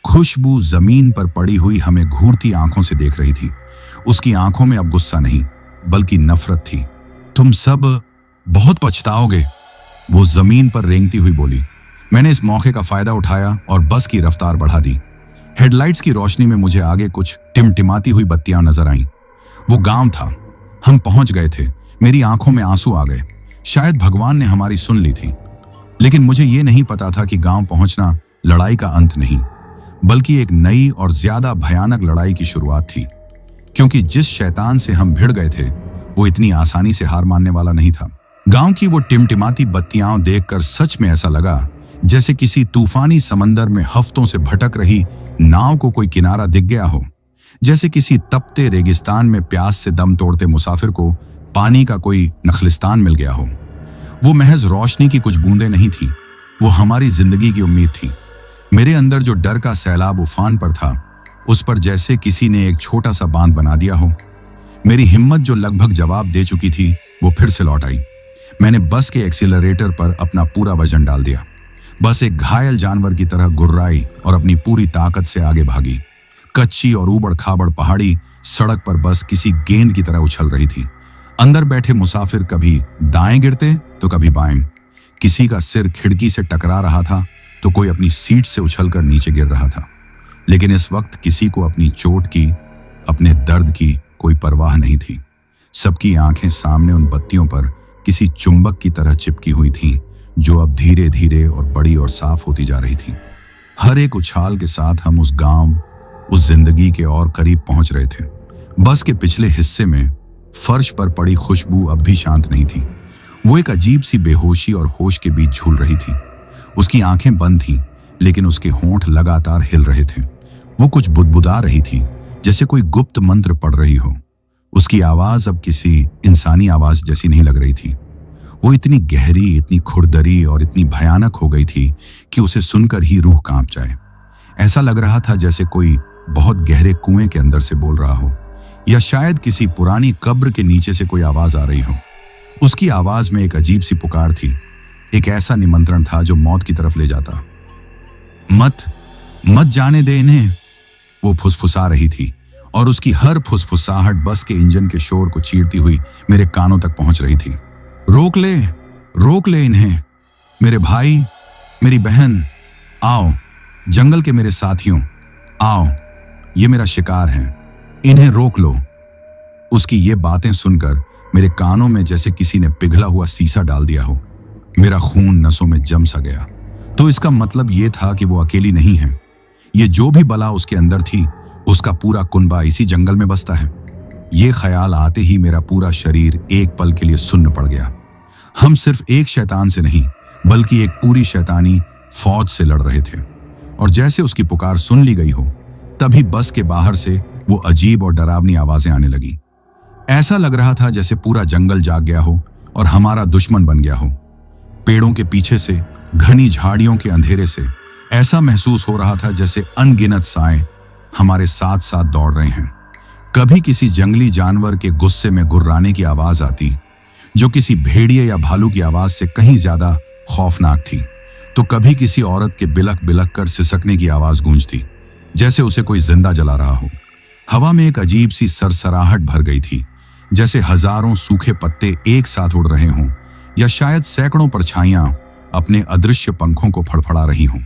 खुशबू जमीन पर पड़ी हुई हमें घूरती आंखों से देख रही थी। उसकी आंखों में अब गुस्सा नहीं, बल्कि नफरत थी। तुम सब बहुत पछताओगे, वो जमीन पर रेंगती हुई बोली। मैंने इस मौके का फायदा उठाया और बस की रफ्तार बढ़ा दी। हेडलाइट्स की रोशनी में मुझे आगे कुछ टिमटिमाती हुई बत्तियां नजर आईं। वो गांव था। हम पहुंच गए थे। मेरी आंखों में आंसू आ गए। शायद भगवान ने हमारी सुन ली थी। लेकिन मुझे ये नहीं पता था कि गांव पहुंचना लड़ाई का अंत नहीं, बल्कि एक नई और ज्यादा भयानक लड़ाई की शुरुआत थी। क्योंकि जिस शैतान से हम भिड़ गए थे, वो इतनी आसानी से हार मानने वाला नहीं था। गांव की वो टिमटिमाती बत्तियां देखकर सच में ऐसा लगा जैसे किसी तूफानी समंदर में हफ्तों से भटक रही नाव को कोई किनारा दिख गया हो। जैसे किसी तपते रेगिस्तान में प्यास से दम तोड़ते मुसाफिर को पानी का कोई नखलिस्तान मिल गया हो। वो महज रोशनी की कुछ बूंदें नहीं थी, वो हमारी जिंदगी की उम्मीद थी। मेरे अंदर जो डर का सैलाब उफान पर था, उस पर जैसे किसी ने एक छोटा सा बांध बना दिया हो। मेरी हिम्मत जो लगभग जवाब दे चुकी थी, वो फिर से लौट आई। मैंने बस के एक्सीलरेटर पर अपना पूरा वजन डाल दिया। बस एक घायल जानवर की तरह गुर्राई और अपनी पूरी ताकत से आगे भागी। कच्ची और ऊबड़ खाबड़ पहाड़ी सड़क पर बस किसी गेंद की तरह उछल रही थी। अंदर बैठे मुसाफिर कभी दाएं गिरते तो कभी बाएं। किसी का सिर खिड़की से टकरा रहा था तो कोई अपनी सीट से उछलकर नीचे गिर रहा था। लेकिन इस वक्त किसी को अपनी चोट की, अपने दर्द की कोई परवाह नहीं थी। सबकी आंखें सामने उन बत्तियों पर किसी चुंबक की तरह चिपकी हुई थीं, जो अब धीरे धीरे और बड़ी और साफ होती जा रही थी। हर एक उछाल के साथ हम उस गांव, उस जिंदगी के और करीब पहुंच रहे थे। बस के पिछले हिस्से में फर्श पर पड़ी खुशबू अब भी शांत नहीं थी। वो एक अजीब सी बेहोशी और होश के बीच झूल रही थी। उसकी आंखें बंद थीं, लेकिन उसके होंठ लगातार हिल रहे थे। वो कुछ बुदबुदा रही थी, जैसे कोई गुप्त मंत्र पढ़ रही हो। उसकी आवाज अब किसी इंसानी आवाज जैसी नहीं लग रही थी। वो इतनी गहरी, इतनी खुरदरी और इतनी भयानक हो गई थी कि उसे सुनकर ही रूह कांप जाए। ऐसा लग रहा था जैसे कोई बहुत गहरे कुएं के अंदर से बोल रहा हो, या शायद किसी पुरानी कब्र के नीचे से कोई आवाज आ रही हो। उसकी आवाज में एक अजीब सी पुकार थी, एक ऐसा निमंत्रण था जो मौत की तरफ ले जाता। मत मत जाने दे इन्हें, वो फुसफुसा रही थी, और उसकी हर फुसफुसाहट बस के इंजन के शोर को चीरती हुई मेरे कानों तक पहुंच रही थी। रोक ले इन्हें, मेरे भाई, मेरी बहन, आओ, जंगल के मेरे साथियों, आओ, ये मेरा शिकार है, इन्हें रोक लो। उसकी ये बातें सुनकर मेरे कानों में जैसे किसी ने पिघला हुआ सीसा डाल दिया हो। मेरा खून नसों में जम सा गया। तो इसका मतलब ये था कि वो अकेली नहीं है। ये जो भी बला उसके अंदर थी, उसका पूरा कुनबा इसी जंगल में बसता है। ये ख्याल आते ही मेरा पूरा शरीर एक पल के लिए सुन्न पड़ गया। हम सिर्फ एक शैतान से नहीं, बल्कि एक पूरी शैतानी फौज से लड़ रहे थे। और जैसे उसकी पुकार सुन ली गई हो, तभी बस के बाहर से वो अजीब और डरावनी आवाजें आने लगी। ऐसा लग रहा था जैसे पूरा जंगल जाग गया हो और हमारा दुश्मन बन गया हो। पेड़ों के पीछे से, घनी झाड़ियों के अंधेरे से ऐसा महसूस हो रहा था जैसे अनगिनत साएं हमारे साथ साथ दौड़ रहे हैं। कभी किसी जंगली जानवर के गुस्से में गुर्राने की आवाज आती, जो किसी भेड़िए या भालू की आवाज से कहीं ज्यादा खौफनाक थी, तो कभी किसी औरत के बिलक बिलक कर सिसकने की आवाज गूंजती, जैसे उसे कोई जिंदा जला रहा हो। हवा में एक अजीब सी सरसराहट भर गई थी, जैसे हजारों सूखे पत्ते एक साथ उड़ रहे हों, या शायद सैकड़ों परछाइयां अपने अदृश्य पंखों को फड़फड़ा रही हों।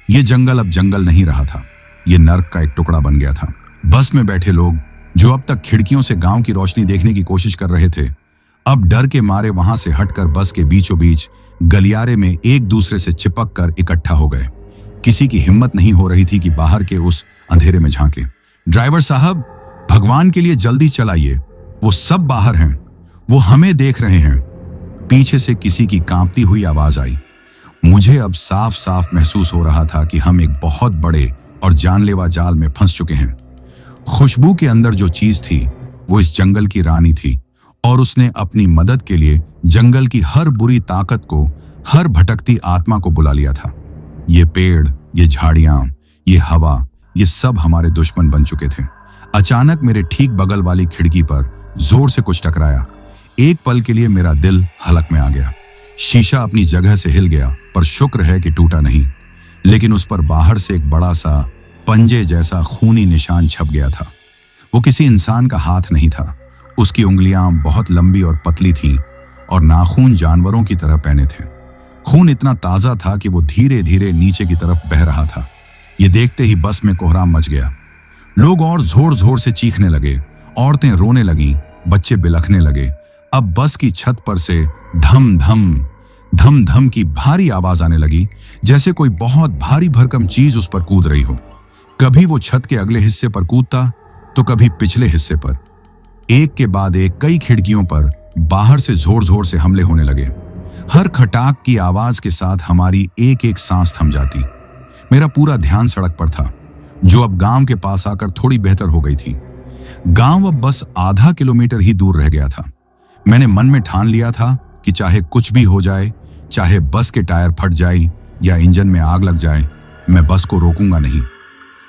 यह जंगल अब जंगल नहीं रहा था, यह नर्क का एक टुकड़ा बन गया था। बस में बैठे लोग, जो अब तक खिड़कियों से गांव की रोशनी देखने की कोशिश कर रहे थे, अब डर के मारे वहां से हटकर बस के बीचों बीच गलियारे में एक दूसरे से चिपक कर इकट्ठा हो गए। किसी की हिम्मत नहीं हो रही थी कि बाहर के उस अंधेरे में झांके। ड्राइवर साहब, भगवान के लिए जल्दी चलाइए, वो सब बाहर हैं, वो हमें देख रहे हैं। पीछे से किसी की कांपती हुई आवाज आई। मुझे अब साफ साफ महसूस हो रहा था कि हम एक बहुत बड़े और जानलेवा जाल में फंस चुके हैं। खुशबू के अंदर जो चीज थी, वो इस जंगल की रानी थी, और उसने अपनी मदद के लिए जंगल की हर बुरी ताकत को, हर भटकती आत्मा को बुला लिया था। ये पेड़, ये झाड़ियां, ये हवा, ये सब हमारे दुश्मन बन चुके थे। अचानक मेरे ठीक बगल वाली खिड़की पर जोर से कुछ टकराया। एक पल के लिए मेरा दिल हलक में आ गया। शीशा अपनी जगह से हिल गया, पर शुक्र है कि टूटा नहीं। लेकिन उस पर बाहर से एक बड़ा सा पंजे जैसा खूनी निशान छप गया था। वो किसी इंसान का हाथ नहीं था। उसकी उंगलियां बहुत लंबी और पतली थीं, और नाखून जानवरों की तरह पहने थे। खून इतना ताजा था कि वो धीरे धीरे नीचे की तरफ बह रहा था। ये देखते ही बस में कोहराम मच गया। लोग और जोर जोर से चीखने लगे, औरतें रोने लगीं, बच्चे बिलखने लगे। अब बस की छत पर से धम धम धम धम की भारी आवाज आने लगी, जैसे कोई बहुत भारी भरकम चीज उस पर कूद रही हो। कभी वो छत के अगले हिस्से पर कूदता, तो कभी पिछले हिस्से पर। एक के बाद एक कई खिड़कियों पर बाहर से जोर जोर से हमले होने लगे। हर खटाक की आवाज के साथ हमारी एक एक सांस थम जाती। मेरा पूरा ध्यान सड़क पर था, जो अब गांव के पास आकर थोड़ी बेहतर हो गई थी। गांव अब बस आधा किलोमीटर ही दूर रह गया था। मैंने मन में ठान लिया था कि चाहे कुछ भी हो जाए, चाहे बस के टायर फट जाए या इंजन में आग लग जाए, मैं बस को रोकूंगा नहीं।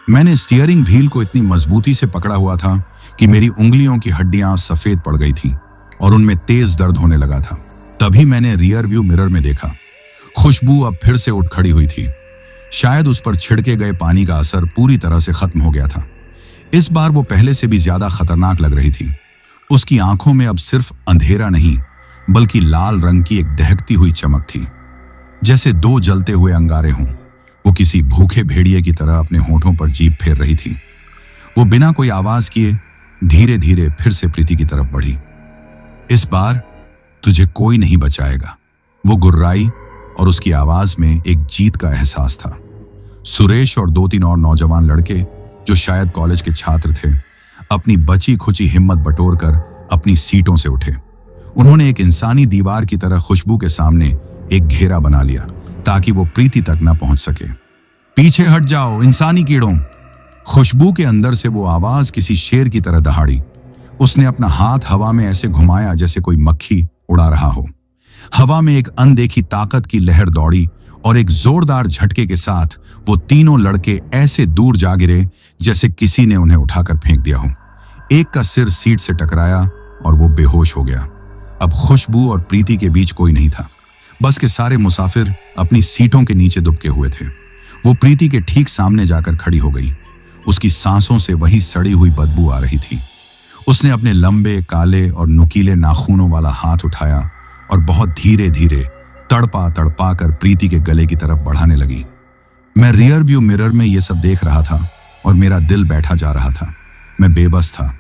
मैंने स्टीयरिंग व्हील को इतनी मजबूती से पकड़ा हुआ था कि मेरी उंगलियों की हड्डियां सफेद पड़ गई थीं और उनमें तेज दर्द होने लगा था। तभी मैंने रियर व्यू मिरर में देखा। खुशबू अब फिर से उठ खड़ी हुई थी। शायद उस पर छिड़के गए पानी का असर पूरी तरह से खत्म हो गया था। इस बार वो पहले से भी ज्यादा खतरनाक लग रही थी। उसकी आंखों में अब सिर्फ अंधेरा नहीं, बल्कि लाल रंग की एक दहकती हुई चमक थी, जैसे दो जलते हुए अंगारे हों। वो किसी भूखे भेड़िए की तरह अपने होठों पर जीभ फेर रही थी। वो बिना कोई आवाज किए धीरे धीरे फिर से प्रीति की तरफ बढ़ी। इस बार तुझे कोई नहीं बचाएगा, वो गुर्राई, और उसकी आवाज में एक जीत का एहसास था। सुरेश और 2-3 और नौजवान लड़के, जो शायद कॉलेज के छात्र थे, अपनी बची खुची हिम्मत बटोरकर अपनी सीटों से उठे। उन्होंने एक इंसानी दीवार की तरह खुशबू के सामने एक घेरा बना लिया ताकि वो प्रीति तक न पहुंच सके। पीछे हट जाओ इंसानी कीड़ों। खुशबू के अंदर से वो आवाज किसी शेर की तरह दहाड़ी। उसने अपना हाथ हवा में ऐसे घुमाया जैसे कोई मक्खी उड़ा रहा हो। हवा में एक अनदेखी ताकत की लहर दौड़ी और एक जोरदार झटके के साथ वो तीनों लड़के ऐसे दूर जा गिरे जैसे किसी ने उन्हें उठाकर फेंक दिया हो। एक का सिर सीट से टकराया और वो बेहोश हो गया। अब खुशबू और प्रीति के बीच कोई नहीं था। बस के सारे मुसाफिर अपनी सीटों के नीचे दुबके हुए थे। वो प्रीति के ठीक सामने जाकर खड़ी हो गई। उसकी सांसों से वही सड़ी हुई बदबू आ रही थी। उसने अपने लंबे काले और नुकीले नाखूनों वाला हाथ उठाया और बहुत धीरे धीरे तड़पा तड़पा कर प्रीति के गले की तरफ बढ़ाने लगी। मैं रियर व्यू मिरर में ये सब देख रहा था और मेरा दिल बैठा जा रहा था। मैं बेबस था।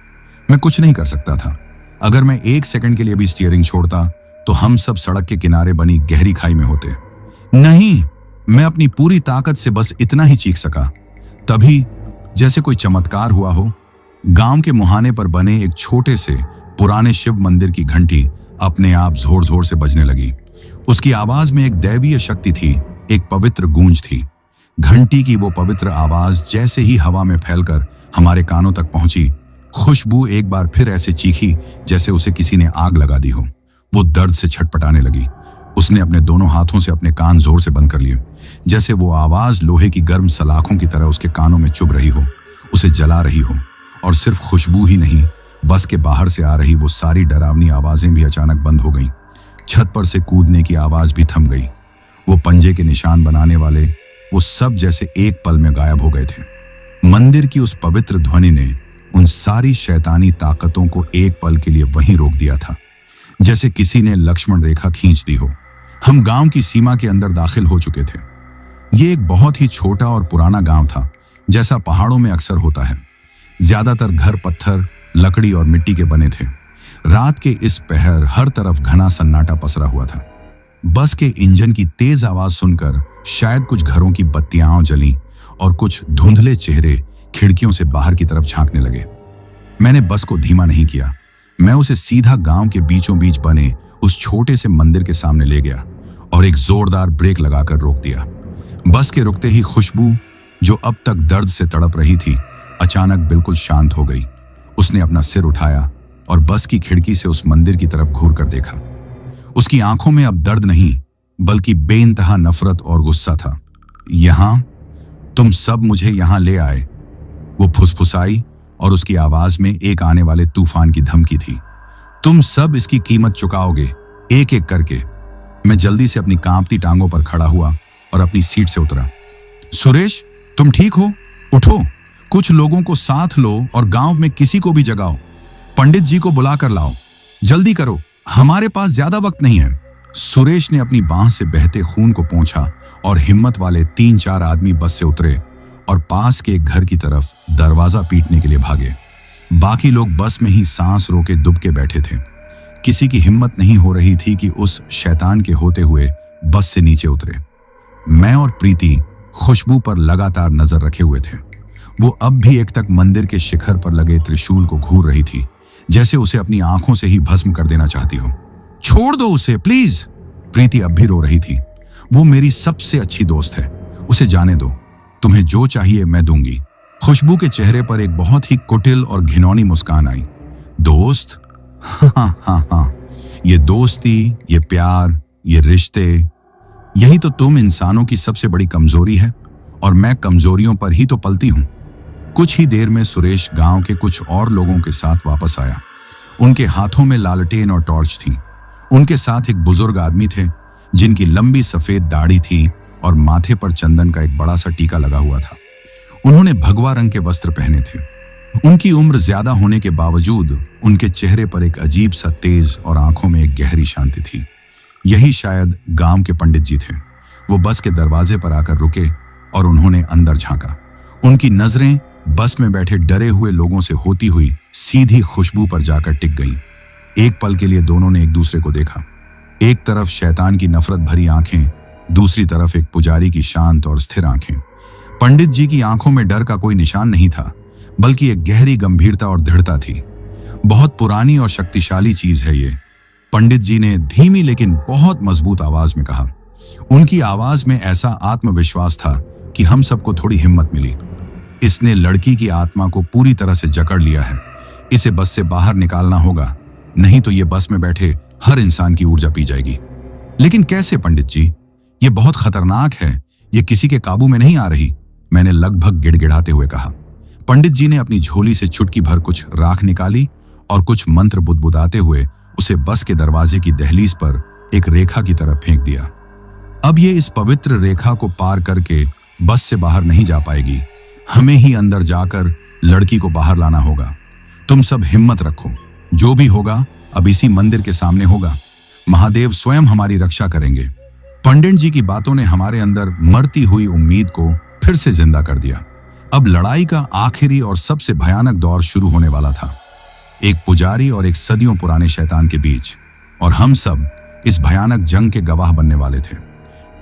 मैं कुछ नहीं कर सकता था। अगर मैं एक सेकंड के लिए भी स्टीयरिंग छोड़ता तो हम सब सड़क के किनारे बनी गहरी खाई में होते। नहीं, मैं अपनी पूरी ताकत से बस इतना ही चीख सका। तभी जैसे कोई चमत्कार हुआ हो, गांव के मुहाने पर बने एक छोटे से पुराने शिव मंदिर की घंटी अपने आप जोर जोर से बजने लगी। उसकी आवाज में एक दैवीय शक्ति थी, एक पवित्र गूंज थी। घंटी की वो पवित्र आवाज जैसे ही हवा में फैलकर हमारे कानों तक पहुंची, खुशबू एक बार फिर ऐसे चीखी जैसे उसे किसी ने आग लगा दी हो। वो दर्द से छटपटाने लगी। उसने अपने दोनों हाथों से अपने कान जोर से बंद कर लिए, जैसे वो आवाज लोहे की गर्म सलाखों की तरह उसके कानों में चुभ रही हो, उसे जला रही हो। और सिर्फ खुशबू ही नहीं, बस के बाहर से आ रही वो सारी डरावनी आवाजें भी अचानक बंद हो गईं। छत पर से कूदने की आवाज भी थम गई। वो पंजे के निशान बनाने वाले वो सब जैसे एक पल में गायब हो गए थे। मंदिर की उस पवित्र ध्वनि ने उन सारी शैतानी ताकतों को एक पल के लिए वहीं रोक दिया था, जैसे किसी ने लक्ष्मण रेखा खींच दी हो। हम गांव की सीमा के अंदर दाखिल हो चुके थे। ये एक बहुत ही छोटा और पुराना गांव था, जैसा पहाड़ों में अक्सर होता है। ज्यादातर घर पत्थर, लकड़ी और मिट्टी के बने थे। रात के इस पहर हर तरफ घना सन्नाटा पसरा हुआ था। बस के इंजन की तेज आवाज सुनकर शायद कुछ घरों की बत्तियां जलीं और कुछ धुंधले चेहरे खिड़कियों से बाहर की तरफ झांकने लगे। मैंने बस को धीमा नहीं किया। मैं उसे सीधा गांव के बीचों बीच बने उस छोटे से मंदिर के सामने ले गया और एक जोरदार ब्रेक लगाकर रोक दिया। बस के रुकते ही खुशबू, जो अब तक दर्द से तड़प रही थी, अचानक बिल्कुल शांत हो गई। उसने अपना सिर उठाया और बस की खिड़की से उस मंदिर की तरफ घूर कर देखा। उसकी आंखों में अब दर्द नहीं, बल्कि बेइंतहा नफरत और गुस्सा था। यहां तुम सब मुझे यहां ले आए, वो फुसफुसाई और उसकी आवाज में एक आने वाले तूफान की धमकी थी। तुम सब इसकी कीमत चुकाओगे, एक एक करके। मैं जल्दी से अपनी कांपती टांगों पर खड़ा हुआ और अपनी सीट से उतरा। सुरेश, तुम ठीक हो? उठो, कुछ लोगों को साथ लो और गांव में किसी को भी जगाओ। पंडित जी को बुला कर लाओ, जल्दी करो, हमारे पास ज्यादा वक्त नहीं है। सुरेश ने अपनी बांह से बहते खून को पोंछा और हिम्मत वाले 3-4 आदमी बस से उतरे और पास के एक घर की तरफ दरवाजा पीटने के लिए भागे। बाकी लोग बस में ही सांस रोके दुबके बैठे थे। किसी की हिम्मत नहीं हो रही थी कि उस शैतान के होते हुए बस से नीचे उतरे। मैं और प्रीति खुशबू पर लगातार नजर रखे हुए थे। वो अब भी एक तक मंदिर के शिखर पर लगे त्रिशूल को घूर रही थी, जैसे उसे अपनी आंखों से ही भस्म कर देना चाहती हो। छोड़ दो उसे प्लीज। प्रीति अब भी रो रही थी। वो मेरी सबसे अच्छी दोस्त है, उसे जाने दो। तुम्हें जो चाहिए मैं दूंगी। खुशबू के चेहरे पर एक बहुत ही कुटिल और घिनौनी मुस्कान आई। दोस्त? हाँ हाँ हाँ, ये दोस्ती, ये प्यार, ये रिश्ते, यही तो तुम इंसानों की सबसे बड़ी कमजोरी है, और मैं कमजोरियों पर ही तो पलती हूं। कुछ ही देर में सुरेश गांव के कुछ और लोगों के साथ वापस आया। उनके हाथों में लालटेन और टॉर्च थी। उनके साथ एक बुजुर्ग आदमी थे जिनकी लंबी सफेद दाढ़ी थी और माथे पर चंदन का एक बड़ा सा टीका लगा हुआ था। उन्होंने भगवा रंग के वस्त्र पहने थे। उनकी उम्र ज्यादा होने के बावजूद उनके चेहरे पर एक अजीब सा तेज और आंखों में एक गहरी शांति थी। यही शायद गांव के पंडित जी थे। वो बस के दरवाजे पर आकर रुके और उन्होंने अंदर झांका। उनकी नजरें बस में बैठे डरे हुए लोगों से होती हुई सीधी खुशबू पर जाकर टिक गईं। एक पल के लिए दोनों ने एक दूसरे को देखा। एक तरफ शैतान की नफरत भरी आंखें, दूसरी तरफ एक पुजारी की शांत और स्थिर आंखें। पंडित जी की आंखों में डर का कोई निशान नहीं था, बल्कि एक गहरी गंभीरता और दृढ़ता थी। बहुत पुरानी और शक्तिशाली चीज है ये, पंडित जी ने धीमी लेकिन बहुत मजबूत आवाज में कहा। उनकी आवाज में ऐसा आत्मविश्वास था कि हम सबको थोड़ी हिम्मत मिली। इसने लड़की की आत्मा को पूरी तरह से जकड़ लिया है। इसे बस से बाहर निकालना होगा, नहीं तो ये बस में बैठे हर इंसान की ऊर्जा पी जाएगी। लेकिन कैसे पंडित जी? ये बहुत खतरनाक है, ये किसी के काबू में नहीं आ रही, मैंने लगभग गिड़गिड़ाते हुए कहा। पंडित जी ने अपनी झोली से चुटकी भर कुछ राख निकाली और कुछ मंत्र बुदबुदाते हुए उसे बस के दरवाजे की दहलीज पर एक रेखा की तरफ फेंक दिया। अब ये इस पवित्र रेखा को पार करके बस से बाहर नहीं जा पाएगी, हमें ही अंदर जाकर लड़की को बाहर लाना होगा। तुम सब हिम्मत रखो, जो भी होगा अब इसी मंदिर के सामने होगा। महादेव स्वयं हमारी रक्षा करेंगे। पंडित जी की बातों ने हमारे अंदर मरती हुई उम्मीद को फिर से जिंदा कर दिया। अब लड़ाई का आखिरी और सबसे भयानक दौर शुरू होने वाला था, एक पुजारी और एक सदियों पुराने शैतान के बीच, और हम सब इस भयानक जंग के गवाह बनने वाले थे।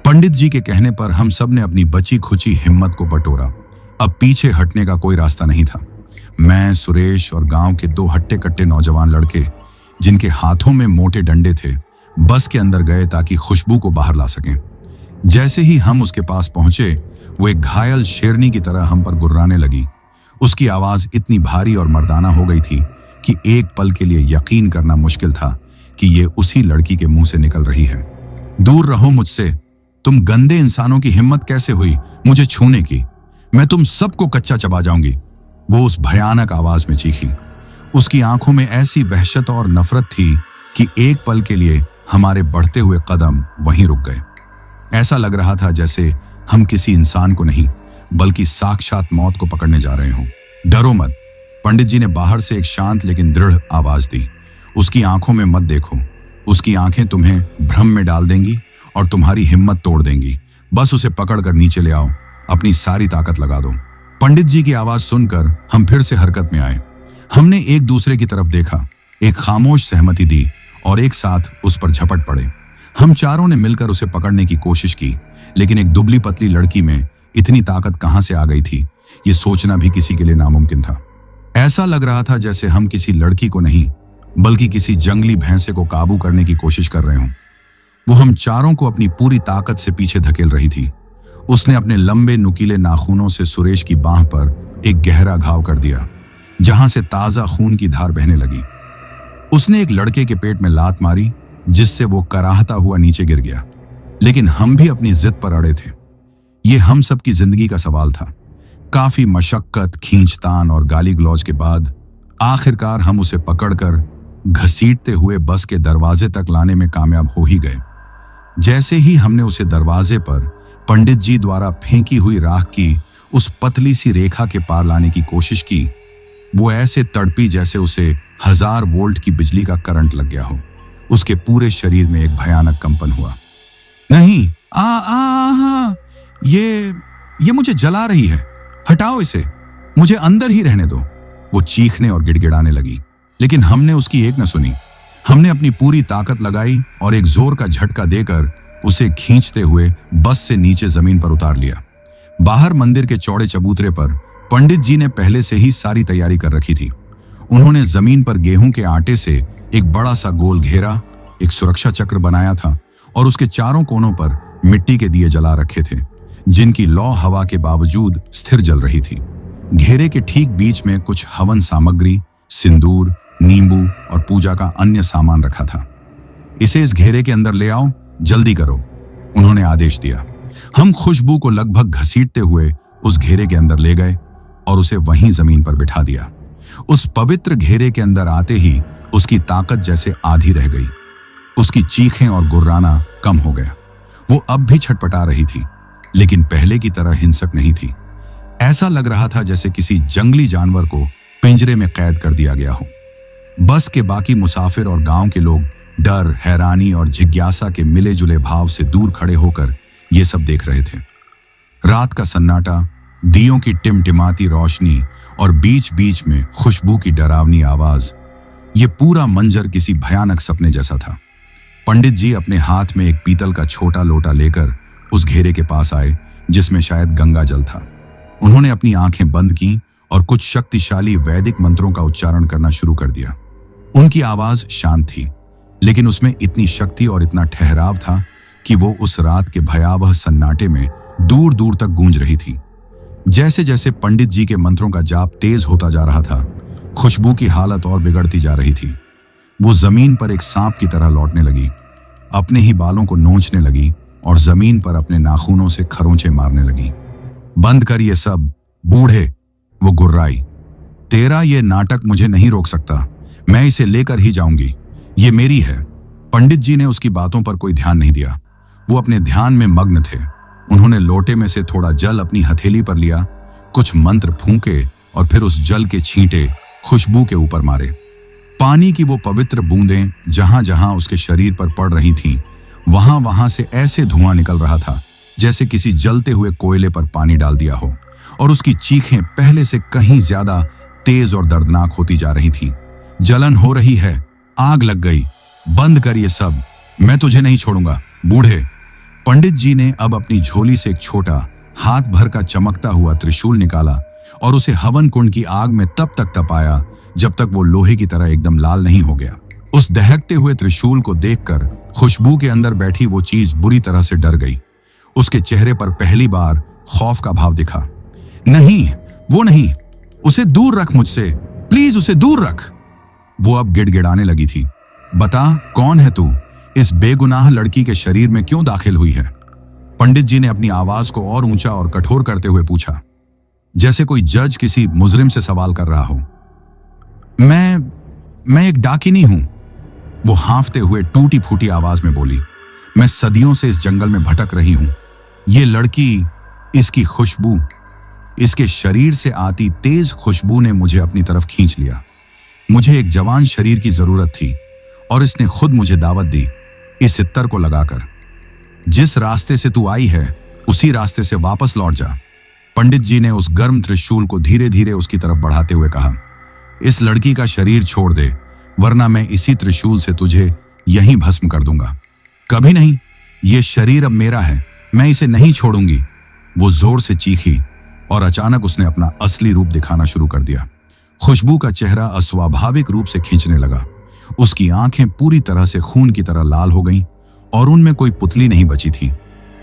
पंडित जी के कहने पर हम सब ने अपनी बची खुची हिम्मत को बटोरा। अब पीछे हटने का कोई रास्ता नहीं था। मैं, सुरेश और गांव के 2 हट्टे कट्टे नौजवान लड़के, जिनके हाथों में मोटे डंडे थे, बस के अंदर गए ताकि खुशबू को बाहर ला सकें। जैसे ही हम उसके पास पहुंचे, वो एक घायल शेरनी की तरह हम पर गुर्राने लगी। उसकी आवाज इतनी भारी और मर्दाना हो गई थी कि एक पल के लिए यकीन करना मुश्किल था कि ये उसी लड़की के मुंह से निकल रही है। दूर रहो मुझसे, तुम गंदे इंसानों की हिम्मत कैसे हुई मुझे छूने की? मैं तुम सबको कच्चा चबा जाऊंगी, वो उस भयानक आवाज में चीखी। उसकी आंखों में ऐसी वहशत और नफरत थी कि एक पल के लिए हमारे बढ़ते हुए कदम वहीं रुक गए। ऐसा लग रहा था जैसे हम किसी इंसान को नहीं, बल्कि साक्षात मौत को पकड़ने जा रहे हों। डरो मत, पंडित जी ने बाहर से एक शांत लेकिन दृढ़ आवाज दी। उसकी आंखों में मत देखो, उसकी आंखें तुम्हें भ्रम में डाल देंगी और तुम्हारी हिम्मत तोड़ देंगी। बस उसे पकड़कर नीचे ले आओ, अपनी सारी ताकत लगा दो। पंडित जी की आवाज सुनकर हम फिर से हरकत में आए। हमने एक दूसरे की तरफ देखा, एक खामोश सहमति दी और एक साथ उस पर झपट पड़े। हम चारों ने मिलकर उसे पकड़ने की कोशिश की, लेकिन एक दुबली पतली लड़की में इतनी ताकत कहां से आ गई थी, ये सोचना भी किसी के लिए नामुमकिन था। ऐसा लग रहा था जैसे हम किसी लड़की को नहीं, बल्कि किसी जंगली भैंसे को काबू करने की कोशिश कर रहे हों। वो हम चारों को अपनी पूरी ताकत से पीछे धकेल रही थी। उसने अपने लंबे नुकीले नाखूनों से सुरेश की बांह पर एक गहरा घाव कर दिया, जहां से ताजा खून की धार बहने लगी। उसने एक लड़के के पेट में लात मारी, जिससे वो कराहता हुआ नीचे गिर गया। लेकिन हम भी अपनी जिद पर अड़े थे। ये हम सब की जिंदगी का सवाल था। काफी मशक्कत, खींचतान और गाली गलौज के बाद आखिरकार हम उसे पकड़कर घसीटते हुए बस के दरवाजे तक लाने में कामयाब हो ही गए। जैसे ही हमने उसे दरवाजे पर पंडित जी द्वारा फेंकी हुई राख की उस पतली सी रेखा के पार लाने की कोशिश की, वो ऐसे तड़पी जैसे उसे 1000 वोल्ट की बिजली का करंट लग गया हो। उसके पूरे शरीर में एक भयानक कंपन हुआ। नहीं, ये मुझे जला रही है, हटाओ इसे, मुझे अंदर ही रहने दो, वो चीखने और गिड़गिड़ाने लगी। लेकिन हमने उसकी एक न सुनी। हमने अपनी पूरी ताकत लगाई और एक जोर का झटका देकर उसे खींचते हुए बस से नीचे जमीन पर उतार लिया। बाहर मंदिर के चौड़े चबूतरे पर पंडित जी ने पहले से ही सारी तैयारी कर रखी थी। उन्होंने जमीन पर गेहूं के आटे से एक बड़ा सा गोल घेरा, एक सुरक्षा चक्र बनाया था और उसके चारों कोनों पर मिट्टी के दिए जला रखे थे, जिनकी लौ हवा के बावजूद स्थिर जल रही थी। घेरे के ठीक बीच में कुछ हवन सामग्री, सिंदूर, नींबू और पूजा का अन्य सामान रखा था। इसे इस घेरे के अंदर ले आओ, जल्दी करो, उन्होंने आदेश दिया। हम खुशबू को लगभग घसीटते हुए उस घेरे के अंदर ले गए और उसे वहीं जमीन पर बिठा दिया। उस पवित्र घेरे के अंदर आते ही उसकी ताकत जैसे आधी रह गई। उसकी चीखें और गुर्राना कम हो गया। वो अब भी छटपटा रही थी, लेकिन पहले की तरह हिंसक नहीं थी। ऐसा लग रहा था जैसे किसी जंगली जानवर को पिंजरे में कैद कर दिया गया हो। बस के बाकी मुसाफिर और गांव के लोग डर, हैरानी और जिज्ञासा के मिले जुले भाव से दूर खड़े होकर ये सब देख रहे थे। रात का सन्नाटा, दियों की टिमटिमाती रोशनी और बीच बीच में खुशबू की डरावनी आवाज, ये पूरा मंजर किसी भयानक सपने जैसा था। पंडित जी अपने हाथ में एक पीतल का छोटा लोटा लेकर उस घेरे के पास आए, जिसमें शायद गंगा जल था। उन्होंने अपनी आंखें बंद की और कुछ शक्तिशाली वैदिक मंत्रों का उच्चारण करना शुरू कर दिया। उनकी आवाज शांत थी, लेकिन उसमें इतनी शक्ति और इतना ठहराव था कि वो उस रात के भयावह सन्नाटे में दूर दूर तक गूंज रही थी। जैसे जैसे पंडित जी के मंत्रों का जाप तेज होता जा रहा था, खुशबू की हालत और बिगड़ती जा रही थी। वो जमीन पर एक सांप की तरह लौटने लगी, अपने ही बालों को नोचने लगी और जमीन पर अपने नाखूनों से खरोंचे मारने लगी। बंद कर ये सब, बूढ़े, वो गुर्राई। तेरा ये नाटक मुझे नहीं रोक सकता, मैं इसे लेकर ही जाऊंगी, ये मेरी है। पंडित जी ने उसकी बातों पर कोई ध्यान नहीं दिया। वो अपने ध्यान में मग्न थे। उन्होंने लोटे में से थोड़ा जल अपनी हथेली पर लिया, कुछ मंत्र फूंके और फिर उस जल के छींटे खुशबू के ऊपर मारे। पानी की वो पवित्र बूंदें जहां जहां उसके शरीर पर पड़ रही थीं, वहां वहां से ऐसे धुआं निकल रहा था जैसे किसी जलते हुए कोयले पर पानी डाल दिया हो, और उसकी चीखें पहले से कहीं ज्यादा तेज और दर्दनाक होती जा रही थीं। जलन हो रही है, आग लग गई, बंद कर ये सब, मैं तुझे नहीं छोड़ूंगा, बूढ़े। पंडित जी ने अब अपनी झोली से एक छोटा, हाथ भर का चमकता हुआ त्रिशूल निकाला और उसे हवन कुंड की आग में तब तक तपाया जब तक वो लोहे की तरह एकदम लाल नहीं हो गया। उस दहकते हुए त्रिशूल को देखकर खुशबू के अंदर बैठी वो चीज बुरी तरह से डर गई। उसके चेहरे पर पहली बार खौफ का भाव दिखा। नहीं, वो नहीं, उसे दूर रख मुझसे, प्लीज उसे दूर रख। वो अब गिड़गिड़ाने लगी थी। बता, कौन है तू? इस बेगुनाह लड़की के शरीर में क्यों दाखिल हुई है? पंडित जी ने अपनी आवाज को और ऊंचा और कठोर करते हुए पूछा, जैसे कोई जज किसी मुजरिम से सवाल कर रहा हो। मैं एक डाकिनी हूं, वो हांफते हुए टूटी फूटी आवाज में बोली। मैं सदियों से इस जंगल में भटक रही हूं। ये लड़की, इसकी खुशबू, इसके शरीर से आती तेज खुशबू ने मुझे अपनी तरफ खींच लिया। मुझे एक जवान शरीर की जरूरत थी और इसने खुद मुझे दावत दी, इस इत्तर को लगाकर। जिस रास्ते से तू आई है उसी रास्ते से वापस लौट जा। पंडित जी ने उस गर्म त्रिशूल को धीरे धीरे उसकी तरफ बढ़ाते हुए कहा, इस लड़की का शरीर छोड़ दे, वरना मैं इसी त्रिशूल से तुझे यहीं भस्म कर दूंगा। कभी नहीं, ये शरीर अब मेरा है, मैं इसे नहीं छोड़ूंगी। वो जोर से चीखी और अचानक उसने अपना असली रूप दिखाना शुरू कर दिया। खुशबू का चेहरा अस्वाभाविक रूप से खींचने लगा। उसकी आंखें पूरी तरह से खून की तरह लाल हो गईं और उनमें कोई पुतली नहीं बची थी,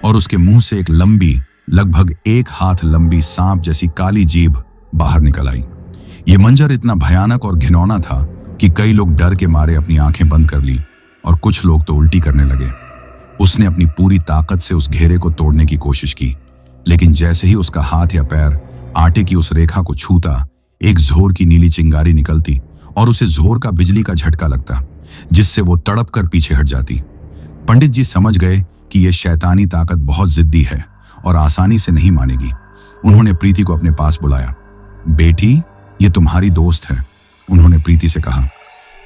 और उसके मुंह से एक लंबी, लगभग 1 हाथ लंबी सांप जैसी काली जीभ बाहर निकल आई। ये मंजर इतना भयानक और घिनौना था कि कई लोग डर के मारे अपनी आंखें बंद कर ली और कुछ लोग तो उल्टी करने लगे। उसने अपनी पूरी ताकत से उस घेरे को तोड़ने की कोशिश की, लेकिन जैसे ही उसका हाथ या पैर आटे की उस रेखा को छूता, एक जोर की नीली चिंगारी निकलती और उसे जोर का बिजली का झटका लगता, जिससे वो तड़प कर पीछे हट जाती। पंडित जी समझ गए कि यह शैतानी ताकत बहुत जिद्दी है और आसानी से नहीं मानेगी। उन्होंने प्रीति को अपने पास बुलाया। बेटी, ये तुम्हारी दोस्त है, उन्होंने प्रीति से कहा।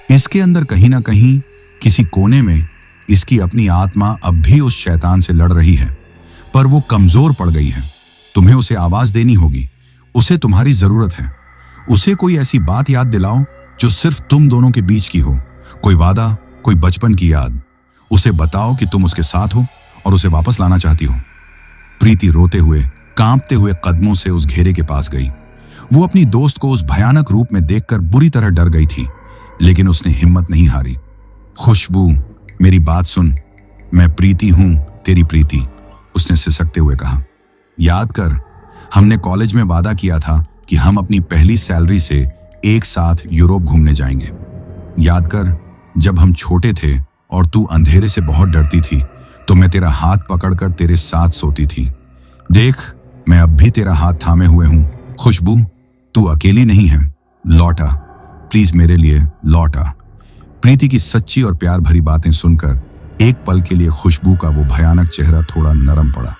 इसके अंदर कहीं ना कहीं किसी कोने में इसकी अपनी आत्मा अब भी उस शैतान से लड़ रही है, पर वो कमजोर पड़ गई है। तुम्हें उसे आवाज देनी होगी, उसे तुम्हारी जरूरत है। उसे कोई ऐसी बात याद दिलाओ जो सिर्फ तुम दोनों के बीच की हो, कोई वादा, कोई बचपन की याद। उसे बताओ कि तुम उसके साथ हो और उसे वापस लाना चाहती हो। प्रीति रोते हुए, कांपते हुए कदमों से उस घेरे के पास गई। वो अपनी दोस्त को उस भयानक रूप में देखकर बुरी तरह डर गई थी, लेकिन उसने हिम्मत नहीं हारी। खुशबू, मेरी बात सुन, मैं प्रीति हूं, तेरी प्रीति, उसने सिसकते हुए कहा। याद कर, हमने कॉलेज में वादा किया था कि हम अपनी पहली सैलरी से एक साथ यूरोप घूमने जाएंगे। याद कर, जब हम छोटे थे और तू अंधेरे से बहुत डरती थी तो मैं तेरा हाथ पकड़कर तेरे साथ सोती थी। देख, मैं अब भी तेरा हाथ थामे हुए हूं। खुशबू, तू अकेली नहीं है, लौटा, प्लीज मेरे लिए लौटा। प्रीति की सच्ची और प्यार भरी बातें सुनकर एक पल के लिए खुशबू का वो भयानक चेहरा थोड़ा नरम पड़ा।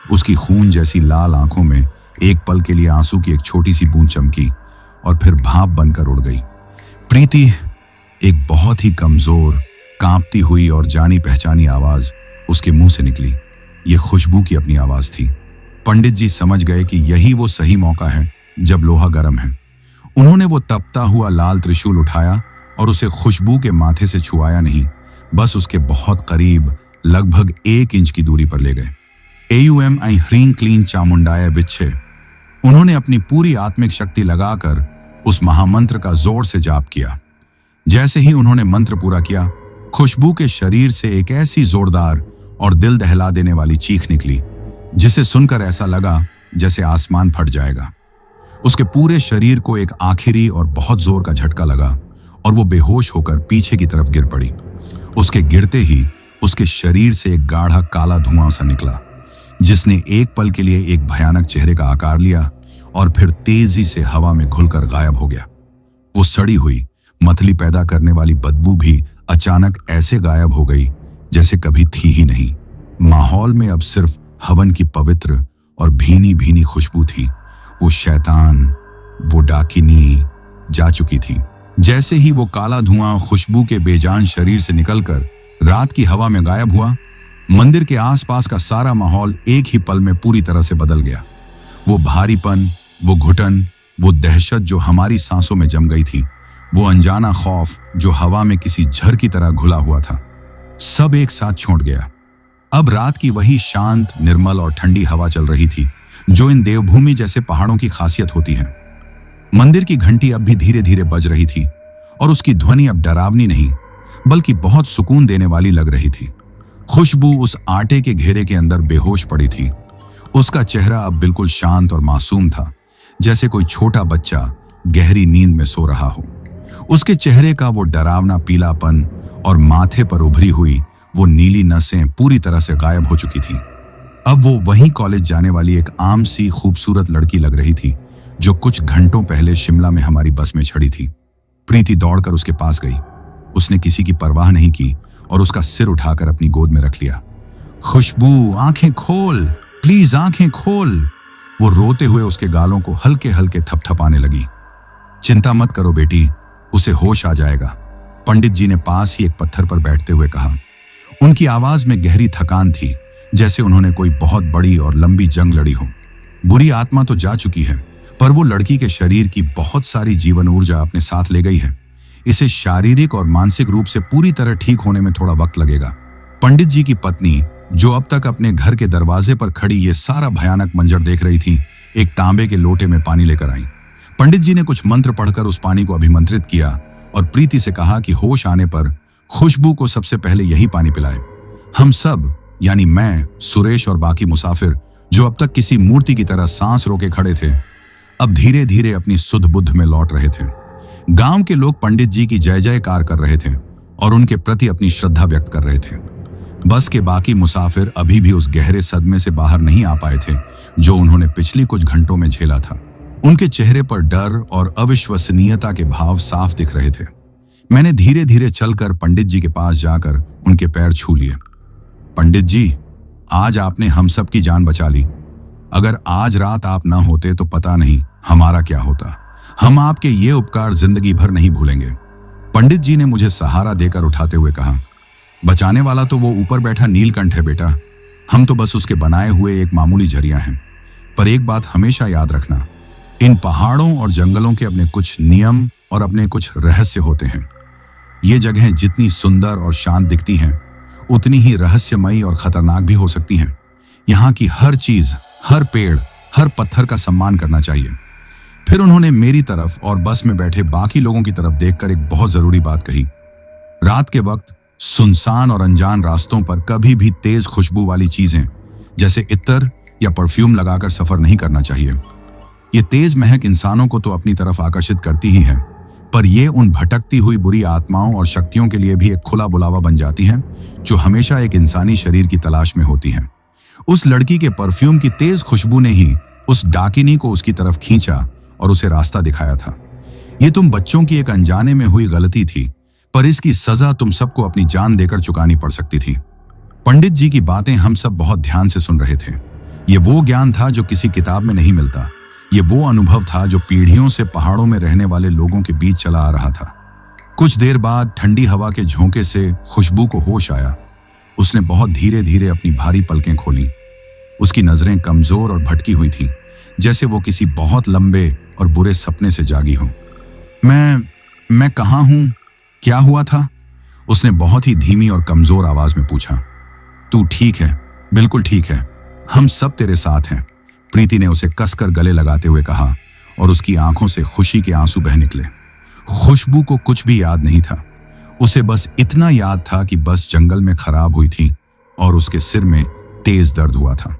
उसकी खून जैसी लाल आंखों में एक पल के लिए आंसू की एक छोटी सी बूंद चमकी और फिर भाप बनकर उड़ गई। प्रीति, एक बहुत ही कमजोर, कांपती हुई और जानी पहचानी आवाज उसके मुंह से निकली। यह खुशबू की अपनी आवाज थी। पंडित जी समझ गए कि यही वो सही मौका है जब लोहा गर्म है। उन्होंने वो तपता हुआ लाल त्रिशूल उठाया और उसे खुशबू के माथे से छुआया नहीं, बस उसके बहुत करीब, लगभग 1 इंच की दूरी पर ले गए। एयुएम आई ह्रीं क्लीन चामुंडाय विच्छे, उन्होंने अपनी पूरी आत्मिक शक्ति लगाकर उस महामंत्र का जोर से जाप किया। जैसे ही उन्होंने मंत्र पूरा किया, खुशबू के शरीर से एक ऐसी जोरदार और दिल दहला देने वाली चीख निकली, जिसे सुनकर ऐसा लगा जैसे आसमान फट जाएगा। उसके पूरे शरीर को एक आखिरी और बहुत जोर का झटका लगा और वो बेहोश होकर पीछे की तरफ गिर पड़ी। उसके गिरते ही उसके शरीर से एक गाढ़ा काला धुआं सा निकला, जिसने एक पल के लिए एक भयानक चेहरे का आकार लिया और फिर तेजी से हवा में घुलकर गायब हो गया। वो सड़ी हुई, मतली पैदा करने वाली बदबू भी अचानक ऐसे गायब हो गई जैसे कभी थी ही नहीं। माहौल में अब सिर्फ हवन की पवित्र और भीनी भीनी खुशबू थी। वो शैतान, वो डाकिनी जा चुकी थी। जैसे ही वो काला धुआं खुशबू के बेजान शरीर से निकलकर रात की हवा में गायब हुआ, मंदिर के आसपास का सारा माहौल एक ही पल में पूरी तरह से बदल गया। वो भारीपन, वो घुटन, वो दहशत जो हमारी सांसों में जम गई थी, वो अनजाना खौफ जो हवा में किसी झर की तरह घुला हुआ था, सब एक साथ छोड़ गया। अब रात की वही शांत, निर्मल और ठंडी हवा चल रही थी जो इन देवभूमि जैसे पहाड़ों की खासियत होती है। मंदिर की घंटी अब भी धीरे धीरे बज रही थी और उसकी ध्वनि अब डरावनी नहीं बल्कि बहुत सुकून देने वाली लग रही थी। खुशबू उस आटे के घेरे के अंदर बेहोश पड़ी थी। उसका चेहरा अब बिल्कुल शांत और मासूम था, जैसे कोई छोटा बच्चा गहरी नींद में सो रहा हो। उसके चेहरे का वो डरावना पीलापन और माथे पर उभरी हुई वो नीली नसें पूरी तरह से गायब हो चुकी थी। अब वो वहीं कॉलेज जाने वाली एक आम सी खूबसूरत लड़की लग रही थी जो कुछ घंटों पहले शिमला में हमारी बस में चढ़ी थी। प्रीति दौड़कर उसके पास गई। उसने किसी की परवाह नहीं की और उसका सिर उठाकर अपनी गोद में रख लिया। खुशबू, आंखें खोल, प्लीज आंखें खोल। वो रोते हुए उसके गालों को हल्के हल्के थपथपाने लगी। चिंता मत करो बेटी, उसे होश आ जाएगा, पंडित जी ने पास ही एक पत्थर पर बैठते हुए कहा। उनकी आवाज में गहरी थकान थी, जैसे उन्होंने कोई बहुत बड़ी और लंबी जंग लड़ी हो। बुरी आत्मा तो जा चुकी है, पर वो लड़की के शरीर की बहुत सारी जीवन ऊर्जा अपने साथ ले गई है। इसे शारीरिक और मानसिक रूप से पूरी तरह ठीक होने में थोड़ा वक्त लगेगा। पंडित जी की पत्नी, जो अब तक अपने घर के दरवाजे पर खड़ी ये सारा भयानक मंजर देख रही थी, एक तांबे के लोटे में पानी लेकर आई। पंडित जी ने कुछ मंत्र पढ़कर उस पानी को अभिमंत्रित किया और प्रीति से कहा कि होश आने पर खुशबू को सबसे पहले यही पानी पिलाए। हम सब, यानी मैं, सुरेश और बाकी मुसाफिर जो अब तक किसी मूर्ति की तरह सांस रोके खड़े थे, अब धीरे धीरे अपनी सुध बुद्ध में लौट रहे थे। गांव के लोग पंडित जी की जय जयकार कर रहे थे और उनके प्रति अपनी श्रद्धा व्यक्त कर रहे थे। बस के बाकी मुसाफिर अभी भी उस गहरे सदमे से बाहर नहीं आ पाए थे जो उन्होंने पिछली कुछ घंटों में झेला था। उनके चेहरे पर डर और अविश्वसनीयता के भाव साफ दिख रहे थे। मैंने धीरे धीरे चलकर पंडित जी के पास जाकर उनके पैर छू लिए। पंडित जी, आज आपने हम सब की जान बचा ली। अगर आज रात आप ना होते तो पता नहीं हमारा क्या होता। हम आपके ये उपकार जिंदगी भर नहीं भूलेंगे। पंडित जी ने मुझे सहारा देकर उठाते हुए कहा। बचाने वाला तो वो ऊपर बैठा नीलकंठ है बेटा, हम तो बस उसके बनाए हुए एक मामूली झरिया हैं। पर एक बात हमेशा याद रखना, इन पहाड़ों और जंगलों के अपने कुछ नियम और अपने कुछ रहस्य होते हैं। ये जगहें जितनी सुंदर और शांत दिखती हैं, उतनी ही रहस्यमयी और खतरनाक भी हो सकती हैं। यहाँ की हर चीज, हर पेड़, हर पत्थर का सम्मान करना चाहिए। फिर उन्होंने मेरी तरफ और बस में बैठे बाकी लोगों की तरफ देखकर एक बहुत जरूरी बात कही। रात के वक्त सुनसान और अनजान रास्तों पर कभी भी तेज खुशबू वाली चीजें जैसे इत्र या परफ्यूम लगाकर सफर नहीं करना चाहिए। ये तेज महक इंसानों को तो अपनी तरफ आकर्षित करती ही है, पर यह उन भटकती हुई बुरी आत्माओं और शक्तियों के लिए भी एक खुला बुलावा बन जाती है जो हमेशा एक इंसानी शरीर की तलाश में होती हैं। उस लड़की के परफ्यूम की तेज खुशबू ने ही उस डाकिनी को उसकी तरफ खींचा और उसे रास्ता दिखाया था। ये तुम बच्चों की एक अनजाने में हुई गलती थी, पर इसकी सजा तुम सबको अपनी जान देकर चुकानी पड़ सकती थी। पंडित जी की बातें हम सब बहुत ध्यान से सुन रहे थे। ये वो ज्ञान था जो किसी किताब में नहीं मिलता। ये वो अनुभव था जो पीढ़ियों से पहाड़ों में रहने वाले लोगों के बीच चला आ रहा था। कुछ देर बाद ठंडी हवा के झोंके से खुशबू को होश आया। उसने बहुत धीरे धीरे अपनी भारी पलकें खोली। उसकी नजरें कमजोर और भटकी हुई थीं, जैसे वो किसी बहुत लंबे और बुरे सपने से जागी हो। मैं कहाँ हूं? क्या हुआ था? उसने बहुत ही धीमी और कमजोर आवाज में पूछा। तू ठीक है, बिल्कुल ठीक है, हम सब तेरे साथ हैं, प्रीति ने उसे कसकर गले लगाते हुए कहा और उसकी आंखों से खुशी के आंसू बह निकले। खुशबू को कुछ भी याद नहीं था। उसे बस इतना याद था कि बस जंगल में खराब हुई थी और उसके सिर में तेज दर्द हुआ था।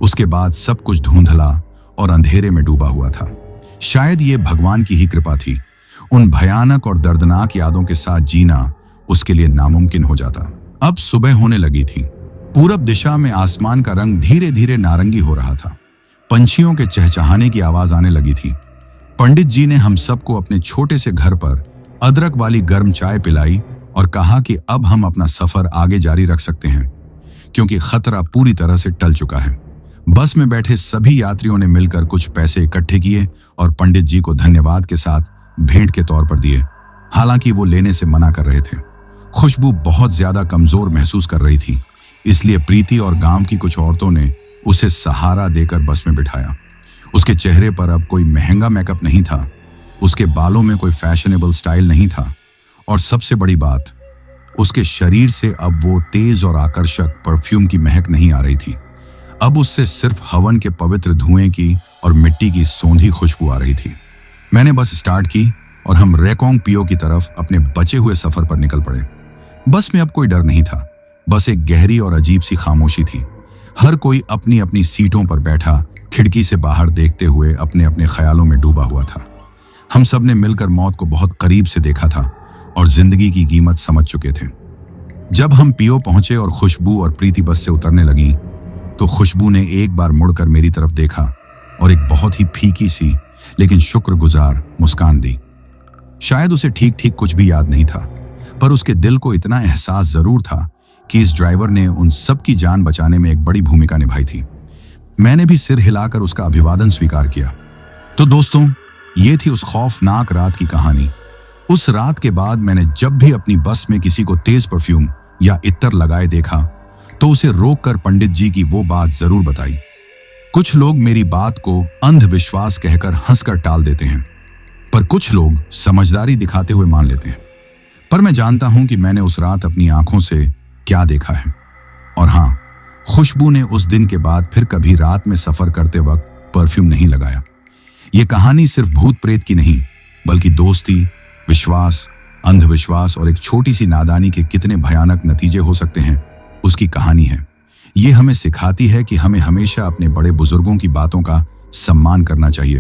उसके बाद सब कुछ धुंधला और अंधेरे में डूबा हुआ था। शायद ये भगवान की ही कृपा थी। उन भयानक और दर्दनाक यादों के साथ जीना उसके लिए नामुमकिन हो जाता। अब सुबह होने लगी थी। पूरब दिशा में आसमान का रंग धीरे धीरे नारंगी हो रहा था। पंछियों के चहचहाने की आवाज आने लगी थी। पंडित जी ने हम सबको अपने छोटे से घर पर अदरक वाली गर्म चाय पिलाई और कहा कि अब हम अपना सफर आगे जारी रख सकते हैं, क्योंकि खतरा पूरी तरह से टल चुका है। बस में बैठे सभी यात्रियों ने मिलकर कुछ पैसे इकट्ठे किए और पंडित जी को धन्यवाद के साथ भेंट के तौर पर दिए। हालांकि वो लेने से मना कर रहे थे। खुशबू बहुत ज्यादा कमजोर महसूस कर रही थी, इसलिए प्रीति और गांव की कुछ औरतों ने उसे सहारा देकर बस में बिठाया। उसके चेहरे पर अब कोई महंगा मेकअप नहीं था, उसके बालों में कोई फैशनेबल स्टाइल नहीं था और सबसे बड़ी बात, उसके शरीर से अब वो तेज और आकर्षक परफ्यूम की महक नहीं आ रही थी। अब उससे सिर्फ हवन के पवित्र धुएं की और मिट्टी की सौंधी खुशबू आ रही थी। मैंने बस स्टार्ट की और हम रेकोंग पियो की तरफ अपने बचे हुए सफर पर निकल पड़े। बस में अब कोई डर नहीं था, बस एक गहरी और अजीब सी खामोशी थी। हर कोई अपनी अपनी सीटों पर बैठा खिड़की से बाहर देखते हुए अपने अपने ख्यालों में डूबा हुआ था। हम सब ने मिलकर मौत को बहुत करीब से देखा था और जिंदगी की कीमत समझ चुके थे। जब हम पियो पहुंचे और खुशबू और प्रीति बस से उतरने लगी, तो खुशबू ने एक बार मुड़कर मेरी तरफ देखा और एक बहुत ही फीकी सी लेकिन शुक्रगुजार मुस्कान दी। शायद उसे ठीक ठीक कुछ भी याद नहीं था, पर उसके दिल को इतना एहसास जरूर था कि इस ड्राइवर ने उन सब की जान बचाने में एक बड़ी भूमिका निभाई थी। मैंने भी सिर हिलाकर उसका अभिवादन स्वीकार किया। तो दोस्तों, ये थी उस खौफनाक रात की कहानी। उस रात के बाद मैंने जब भी अपनी बस में किसी को तेज परफ्यूम या इत्तर लगाए देखा, तो उसे रोककर पंडित जी की वो बात जरूर बताई। कुछ लोग मेरी बात को अंधविश्वास कहकर हंसकर टाल देते हैं, पर कुछ लोग समझदारी दिखाते हुए मान लेते हैं। पर मैं जानता हूं कि मैंने उस रात अपनी आंखों से क्या देखा है। और हां, खुशबू ने उस दिन के बाद फिर कभी रात में सफर करते वक्त परफ्यूम नहीं लगाया। यह कहानी सिर्फ भूत प्रेत की नहीं, बल्कि दोस्ती, विश्वास, अंधविश्वास और एक छोटी सी नादानी के कितने भयानक नतीजे हो सकते हैं, उसकी कहानी है। ये हमें सिखाती है कि हमें हमेशा अपने बड़े बुजुर्गों की बातों का सम्मान करना चाहिए,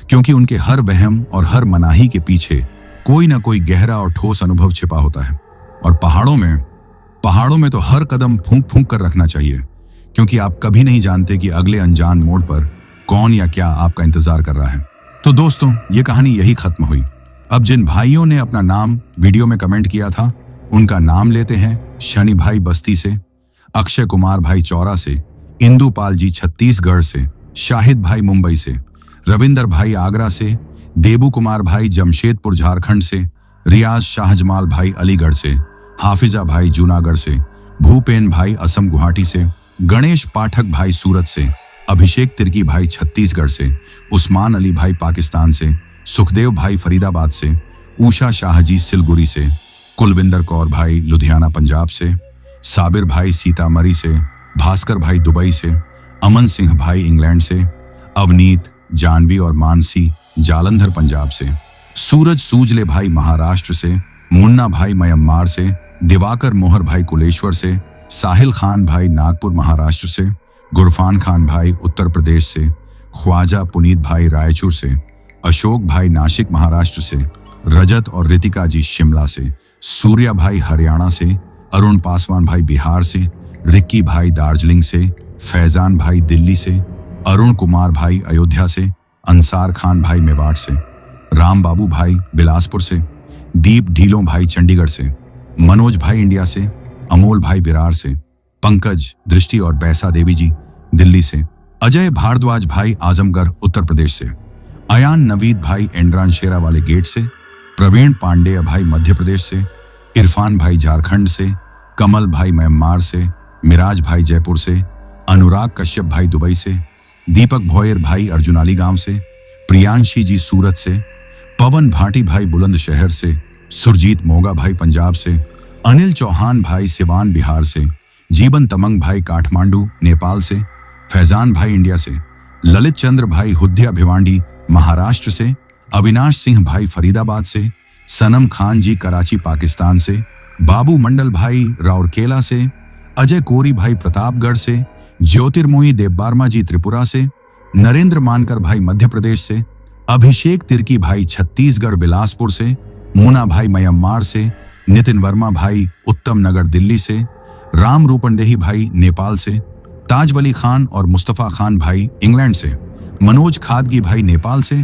क्योंकि उनके हर वहम और हर मनाही के पीछे कोई ना कोई गहरा और ठोस अनुभव छिपा होता है। और पहाड़ों में तो हर कदम फूंक फूंक कर रखना चाहिए, क्योंकि आप कभी नहीं जानते कि अगले अनजान मोड़ पर कौन या क्या आपका इंतजार कर रहा है। तो दोस्तों, ये कहानी यही खत्म हुई। अब जिन भाइयों ने अपना नाम वीडियो में कमेंट किया था, उनका नाम लेते हैं। शनि भाई बस्ती से, अक्षय कुमार भाई चौरा से, इंदुपाल जी छत्तीसगढ़ से, शाहिद भाई मुंबई से, रविंदर भाई आगरा से, देबू कुमार भाई जमशेदपुर झारखंड से, रियाज शाहजमाल भाई अलीगढ़ से, हाफिजा भाई जूनागढ़ से, भूपेन भाई असम गुवाहाटी से, गणेश पाठक भाई सूरत से, अभिषेक तिर्की भाई छत्तीसगढ़ से, उस्मान अली भाई पाकिस्तान से, सुखदेव भाई फरीदाबाद से, ऊषा शाहजी सिलगुरी से, कुलविंदर कौर भाई लुधियाना पंजाब से, साबिर भाई सीतामढ़ी से, भास्कर भाई दुबई से, अमन सिंह भाई इंग्लैंड से, अवनीत, जानवी और मानसी जालंधर पंजाब से, सूरज सूजले भाई महाराष्ट्र से, मुन्ना भाई म्यांमार से, दिवाकर मोहर भाई कुलेश्वर से, साहिल खान भाई नागपुर महाराष्ट्र से, गुरफान खान भाई उत्तर प्रदेश से, ख्वाजा पुनीत भाई रायचूर से, अशोक भाई नासिक महाराष्ट्र से, रजत और रितिका जी शिमला से, सूर्या भाई हरियाणा से, अरुण पासवान भाई बिहार से, रिक्की भाई दार्जिलिंग से, फैजान भाई दिल्ली से, अरुण कुमार भाई अयोध्या से, अंसार खान भाई मेवाड़ से, राम बाबू भाई बिलासपुर से, दीप ढीलों भाई चंडीगढ़ से, मनोज भाई इंडिया से, अमोल भाई विरार से, पंकज, दृष्टि और बैसा देवी जी दिल्ली से, अजय भारद्वाज भाई आजमगढ़ उत्तर प्रदेश से, अयान नवीद भाई एंड्रान शेरा वाले गेट से, प्रवीण पांडेय भाई मध्य प्रदेश से, इरफान भाई झारखंड से, कमल भाई म्यांमार से, मिराज भाई जयपुर से, अनुराग कश्यप भाई दुबई से, दीपक भोयर भाई अर्जुनाली गांव से, प्रियांशी जी सूरत से, पवन भाटी भाई बुलंदशहर से, सुरजीत मोगा भाई पंजाब से, अनिल चौहान भाई सिवान बिहार से, जीवन तमंग भाई काठमांडू नेपाल से, फैजान भाई इंडिया से, ललित चंद्र भाई हुद्या भिवांडी महाराष्ट्र से, अविनाश सिंह भाई फरीदाबाद से, सनम खान जी कराची पाकिस्तान से, बाबू मंडल भाई राउरकेला से, अजय कोरी भाई प्रतापगढ़ से, ज्योतिर्मोही देवबार्मा जी त्रिपुरा से, नरेंद्र मानकर भाई मध्य प्रदेश से, अभिषेक तिर्की भाई छत्तीसगढ़ बिलासपुर से, मुना भाई म्यांमार से, नितिन वर्मा भाई उत्तम नगर दिल्ली से, राम रूपनदेही भाई नेपाल से, ताज वली खान और मुस्तफा खान भाई इंग्लैंड से, मनोज खादगी भाई नेपाल से,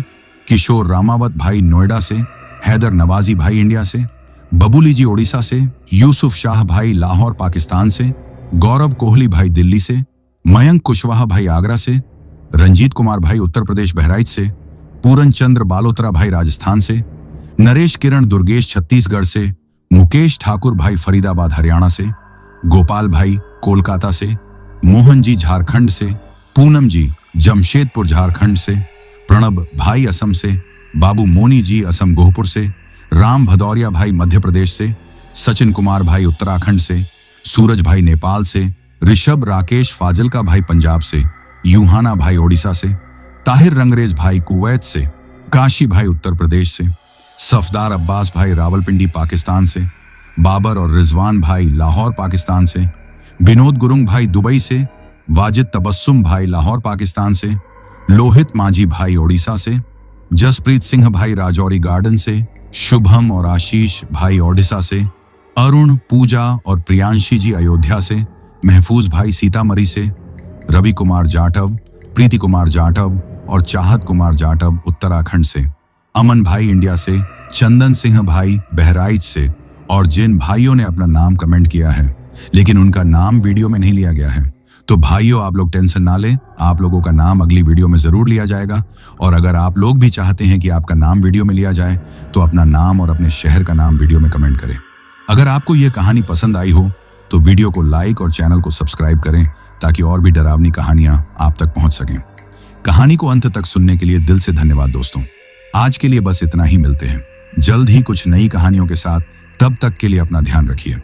किशोर रामावत भाई नोएडा से, हैदर नवाजी भाई इंडिया से, बबूली जी ओडिशा से, यूसुफ शाह भाई लाहौर पाकिस्तान से, गौरव कोहली भाई दिल्ली से, मयंक कुशवाहा भाई आगरा से, रंजीत कुमार भाई उत्तर प्रदेश बहराइच से, पूरन चंद्र बालोतरा भाई राजस्थान से, नरेश किरण दुर्गेश छत्तीसगढ़ से, मुकेश ठाकुर भाई फरीदाबाद हरियाणा से, गोपाल भाई कोलकाता से, मोहन जी झारखंड से, पूनम जी जमशेदपुर झारखंड से, प्रणब भाई असम से, बाबू मोनी जी असम गोहपुर से, राम भदौरिया भाई मध्य प्रदेश से, सचिन कुमार भाई उत्तराखंड से, सूरज भाई नेपाल से, ऋषभ राकेश फाजिलका भाई पंजाब से, यूहाना भाई ओडिशा से, ताहिर रंगरेज भाई कुवैत से, काशी भाई उत्तर प्रदेश से, सफदार अब्बास भाई रावलपिंडी पाकिस्तान से, बाबर और रिजवान भाई लाहौर पाकिस्तान से, विनोद गुरुंग भाई दुबई से, वाजिद तबस्सुम भाई लाहौर पाकिस्तान से, लोहित माझी भाई ओडिशा से, जसप्रीत सिंह भाई राजौरी गार्डन से, शुभम और आशीष भाई ओडिशा से, अरुण पूजा और प्रियांशी जी अयोध्या से, महफूज भाई सीतामढ़ी से, रवि कुमार जाटव, प्रीति कुमार जाटव और चाहत कुमार जाटव उत्तराखंड से, अमन भाई इंडिया से, चंदन सिंह भाई बहराइच से, और जिन भाइयों ने अपना नाम कमेंट किया है लेकिन उनका नाम वीडियो में नहीं लिया गया है, तो भाइयों आप लोग टेंशन ना लें, आप लोगों का नाम अगली वीडियो में जरूर लिया जाएगा। और अगर आप लोग भी चाहते हैं कि आपका नाम वीडियो में लिया जाए तो अपना नाम और अपने शहर का नाम वीडियो में कमेंट करें। अगर आपको यह कहानी पसंद आई हो तो वीडियो को लाइक और चैनल को सब्सक्राइब करें ताकि और भी डरावनी कहानियां आप तक पहुंच सकें। कहानी को अंत तक सुनने के लिए दिल से धन्यवाद दोस्तों। आज के लिए बस इतना ही, मिलते हैं जल्द ही कुछ नई कहानियों के साथ। तब तक के लिए अपना ध्यान रखिए।